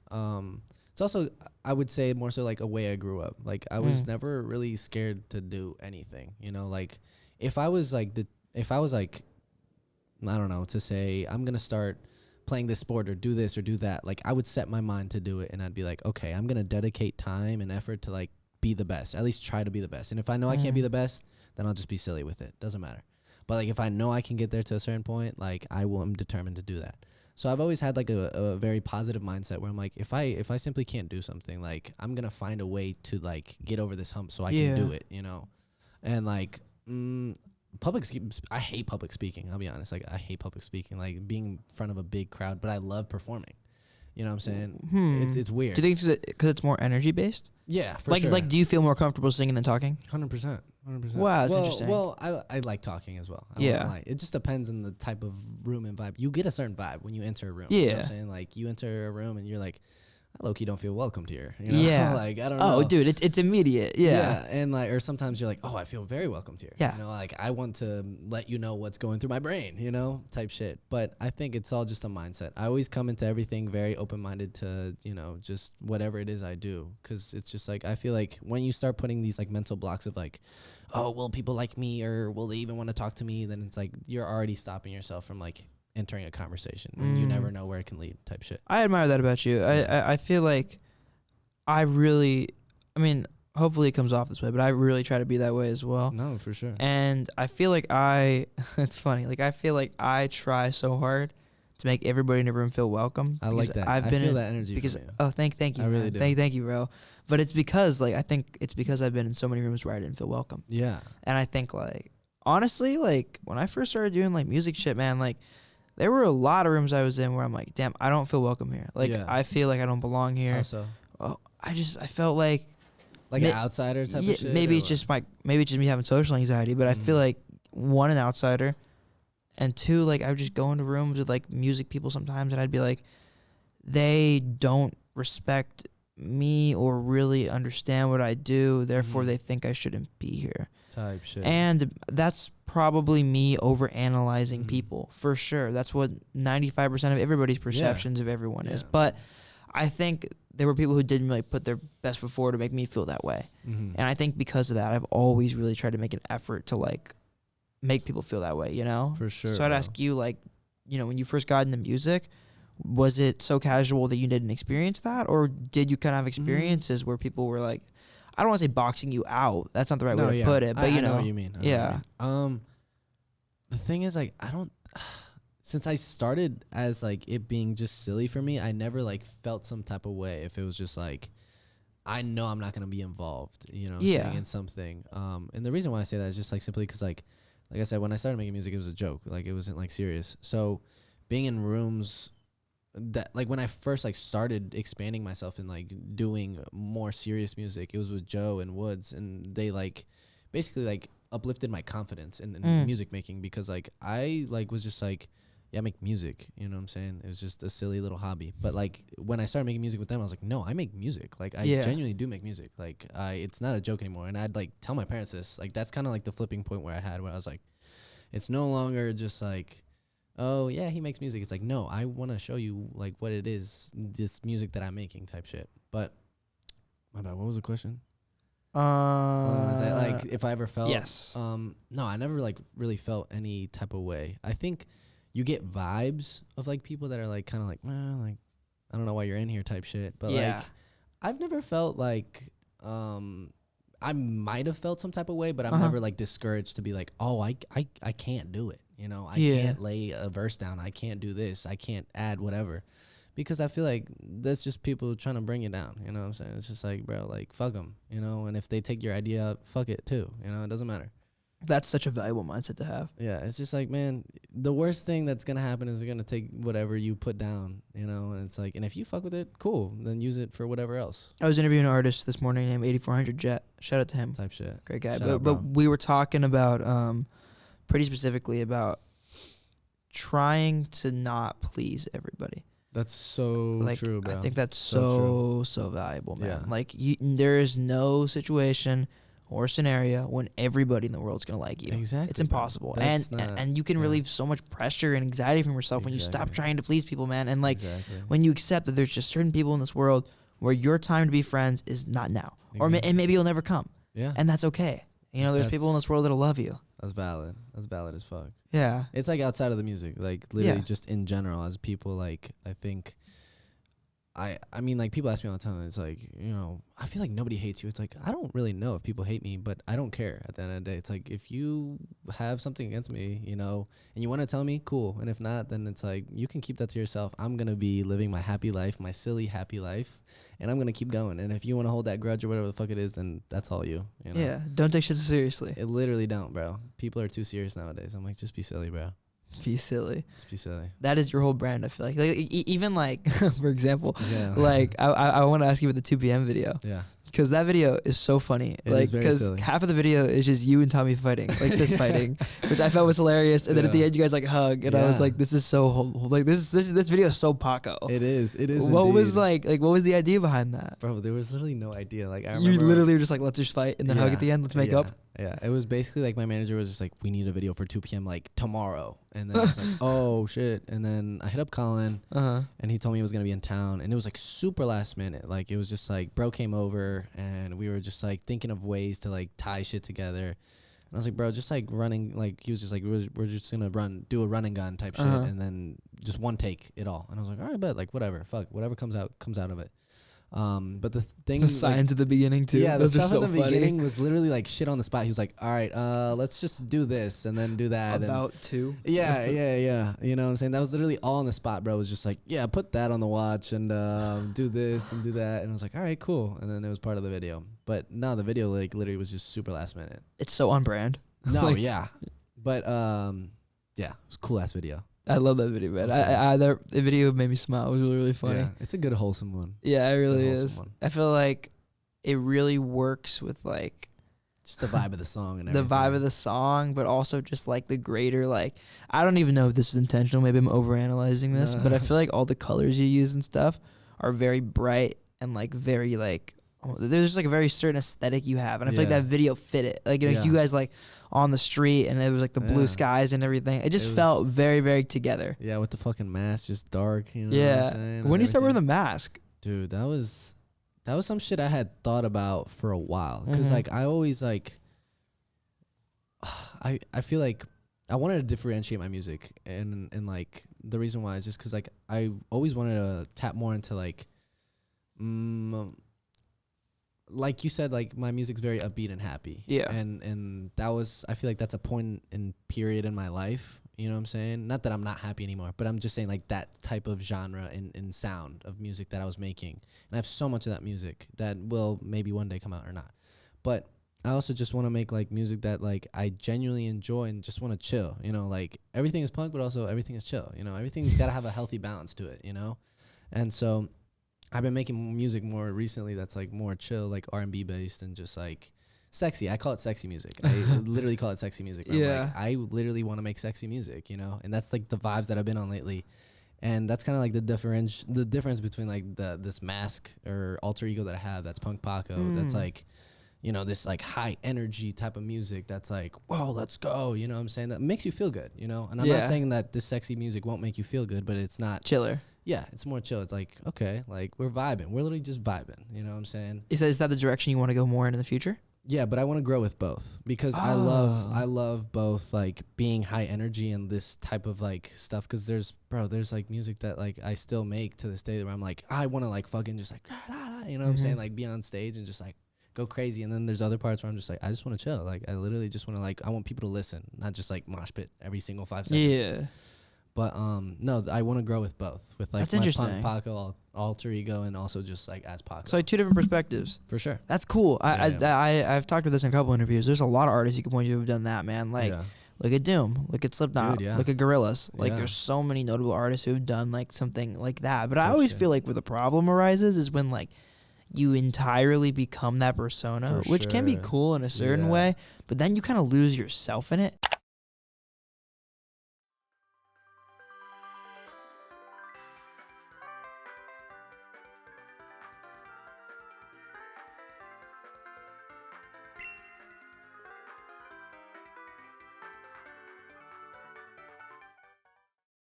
it's also, I would say more so like a way I grew up. Like I was never really scared to do anything, you know, like if I was like, I don't know, to say I'm going to start playing this sport or do this or do that, like I would set my mind to do it, and I'd be like, okay, I'm gonna dedicate time and effort to like be the best, at least try to be the best. And if I know I can't be the best, then I'll just be silly with it, doesn't matter. But like if I know I can get there to a certain point, like I'm determined to do that. So I've always had like a very positive mindset where I'm like, if I simply can't do something, like I'm gonna find a way to like get over this hump so I can do it, you know. And like I hate public speaking. I'll be honest. Like I hate public speaking, like being in front of a big crowd. But I love performing. You know what I'm saying? It's weird. Do you think it's because it's more energy based? Yeah, for like sure. Like, do you feel more comfortable singing than talking? 100%. Wow, that's interesting. Well, I like talking as well. It just depends on the type of room and vibe. You get a certain vibe when you enter a room. Yeah. You know what I'm saying? Like you enter a room and you're like, I low-key don't feel welcomed here. You know? Yeah. Like, I don't know. Oh, dude, it's immediate. Yeah. And like, or sometimes you're like, oh, I feel very welcomed here. Yeah. You know, like I want to let you know what's going through my brain, you know, type shit. But I think it's all just a mindset. I always come into everything very open-minded to, you know, just whatever it is I do. Cause it's just like, I feel like when you start putting these like mental blocks of like, oh, will people like me, or will they even want to talk to me? Then it's like, you're already stopping yourself from like entering a conversation. And you never know where it can lead type shit. I admire that about you. I feel like I mean, hopefully it comes off this way, but I really try to be that way as well. No, for sure. And I feel like it's funny. Like, I feel like I try so hard to make everybody in the room feel welcome. I like that. I feel that energy because, from you. oh, thank you. I really do. Thank you, bro. But it's because, like, I think it's because I've been in so many rooms where I didn't feel welcome. Yeah. And I think, like, honestly, like, when I first started doing, like, music shit, man, like, there were a lot of rooms I was in where I'm like, damn, I don't feel welcome here. Like, I feel like I don't belong here. How so? Oh, I felt like an outsider type of shit. Maybe it's just me having social anxiety, but I feel like, one, an outsider, and two, like I would just go into rooms with like music people sometimes, and I'd be like, they don't respect me or really understand what I do, therefore they think I shouldn't be here. Type shit. And that's probably me over analyzing people, for sure. That's what 95% of everybody's perceptions of everyone is. But I think there were people who didn't really put their best foot forward to make me feel that way. And I think because of that, I've always really tried to make an effort to like make people feel that way, you know? For sure. So I'd ask you, like, you know, when you first got into music, was it so casual that you didn't experience that? Or did you kind of have experiences where people were like, I don't want to say boxing you out. That's not the right way to put it. But I know what you mean. The thing is, like, since I started as like it being just silly for me, I never like felt some type of way if it was just like, I know I'm not gonna be involved, you know, saying in something. And the reason why I say that is just like simply because like I said, when I started making music, it was a joke, like it wasn't like serious. So being in rooms that like when I first like started expanding myself and like doing more serious music, it was with Joe and Woods, and they like basically like uplifted my confidence in music making, because like I like was just like, yeah, I make music, you know what I'm saying? It was just a silly little hobby. But like when I started making music with them, I was like, no, I make music. Like I genuinely do make music. Like it's not a joke anymore. And I'd like tell my parents this. Like that's kind of like the flipping point where I had, where I was like, It's no longer just like, oh yeah, he makes music. It's like, no, I want to show you like what it is, this music that I'm making type shit. But my bad, what was the question? Is that like if I ever felt? Yes. No, I never like really felt any type of way. I think you get vibes of like people that are like kind of like, like I don't know why you're in here type shit. But like I've never felt like I might have felt some type of way, but I'm never like discouraged to be like, oh, I can't do it. You know, I can't lay a verse down. I can't do this. I can't add whatever. Because I feel like that's just people trying to bring you down. You know what I'm saying? It's just like, bro, like, fuck them, you know? And if they take your idea, fuck it too. You know, it doesn't matter. That's such a valuable mindset to have. Yeah, it's just like, man, the worst thing that's going to happen is they're going to take whatever you put down, you know? And it's like, and if you fuck with it, cool. Then use it for whatever else. I was interviewing an artist this morning named 8400 Jet. Shout out to him. Type shit. Great guy. But we were talking about, pretty specifically about trying to not please everybody. That's so true, bro. I think that's so valuable, man. Yeah. Like, there is no situation or scenario when everybody in the world's gonna like you. Exactly. It's impossible. And you can relieve so much pressure and anxiety from yourself when you stop trying to please people, man. And like when you accept that there's just certain people in this world where your time to be friends is not now, and maybe you'll never come. Yeah. And that's okay. You know, there's people in this world that'll love you. That's valid. That's valid as fuck. Yeah. It's like outside of the music, like literally just in general as people, like I think I mean, like people ask me all the time, it's like, you know, I feel like nobody hates you. It's like, I don't really know if people hate me, but I don't care at the end of the day. It's like, if you have something against me, you know, and you want to tell me, cool. And if not, then it's like, you can keep that to yourself. I'm going to be living my happy life, my silly happy life. And I'm going to keep going. And if you want to hold that grudge or whatever the fuck it is, then that's all you know? Yeah. Don't take shit seriously. It literally don't, bro. People are too serious nowadays. I'm like, just be silly, bro. Be silly. Just be silly. That is your whole brand, I feel like. Even like, for example, like I want to ask you about the 2 p.m. video. Yeah. Because that video is so funny. It like, because half of the video is just you and Tommy fighting, like fist fighting, which I felt was hilarious. And then at the end, you guys like hug, and I was like, "This is so like this video is so Paco." It is. It is. What was like what was the idea behind that? Bro, there was literally no idea. Like I remember, you literally were just like, "Let's just fight," and then hug at the end. Let's make up. Yeah, it was basically like my manager was just like, we need a video for 2 p.m. like tomorrow. And then I was like, oh shit. And then I hit up Colin and he told me he was going to be in town. And it was like super last minute. Like it was just like bro came over and we were just like thinking of ways to like tie shit together. And I was like, bro, just like running. Like he was just like, we're just going to do a run and gun type shit. And then just one take it all. And I was like, all right, bet, like whatever. Fuck, whatever comes out of it. But the thing, the signs at the beginning too. Yeah, the stuff at the beginning was literally like shit on the spot. He was like, "All right, let's just do this and then do that." About two. Yeah. You know what I'm saying? That was literally all on the spot, bro. It was just like, yeah, put that on the watch and do this and do that. And I was like, all right, cool. And then it was part of the video. But no, the video like literally was just super last minute. It's so on brand. No, yeah, but yeah, it was a cool ass video. I love that video, man. The video made me smile. It was really, really funny. Yeah, it's a good wholesome one. Yeah, it really is. I feel like it really works with like just the vibe of the song and everything. The vibe of the song, but also just like the greater like I don't even know if this is intentional. Maybe I'm overanalyzing this, but I feel like all the colors you use and stuff are very bright and like very like there's like a very certain aesthetic you have, and I feel like that video fit it. Like you know, you guys like on the street, and it was like the blue skies and everything. It just felt very, very together. Yeah, with the fucking mask, just dark. You know what I'm saying? When you start wearing the mask, dude, that was some shit I had thought about for a while. Cause like I always like, I feel like I wanted to differentiate my music, and like the reason why is just cause like I always wanted to tap more into like, like you said, like my music's very upbeat and happy. Yeah. And that was, I feel like that's a point in period in my life. You know what I'm saying? Not that I'm not happy anymore, but I'm just saying like that type of genre and sound of music that I was making. And I have so much of that music that will maybe one day come out or not. But I also just want to make like music that like I genuinely enjoy and just want to chill. You know, like everything is punk, but also everything is chill. You know, everything's got to have a healthy balance to it, you know? And so I've been making music more recently that's like more chill, like R&B based and just like sexy. I call it sexy music. I literally call it sexy music. Yeah. Like, I literally want to make sexy music, you know? And that's like the vibes that I've been on lately. And that's kind of like the difference between like this mask or alter ego that I have that's Punk Paco. That's like, you know, this like high energy type of music that's like, whoa, let's go. You know what I'm saying? That makes you feel good, you know? And I'm not saying that this sexy music won't make you feel good, but it's not chiller. Yeah, it's more chill. It's like, okay, like we're vibing. We're literally just vibing. You know what I'm saying? Is that the direction you want to go more in the future? Yeah, but I want to grow with both because I love both like being high energy and this type of like stuff. Because there's like music that like I still make to this day where I'm like, I want to like fucking just like, you know what I'm saying? Like be on stage and just like go crazy. And then there's other parts where I'm just like, I just want to chill. Like I literally just want to like, I want people to listen, not just like mosh pit every single 5 seconds. Yeah. But no, I want to grow with both, with like That's my Paco alter ego and also just like as Paco. So like 2 different perspectives. For sure. That's cool. I've talked about this in a couple interviews. There's a lot of artists you can point to who've done that, man. Like look at Doom, look at Slipknot, look at Gorillaz. Like there's so many notable artists who've done like something like that. But I always feel like where the problem arises is when like you entirely become that persona, which can be cool in a certain way, but then you kind of lose yourself in it.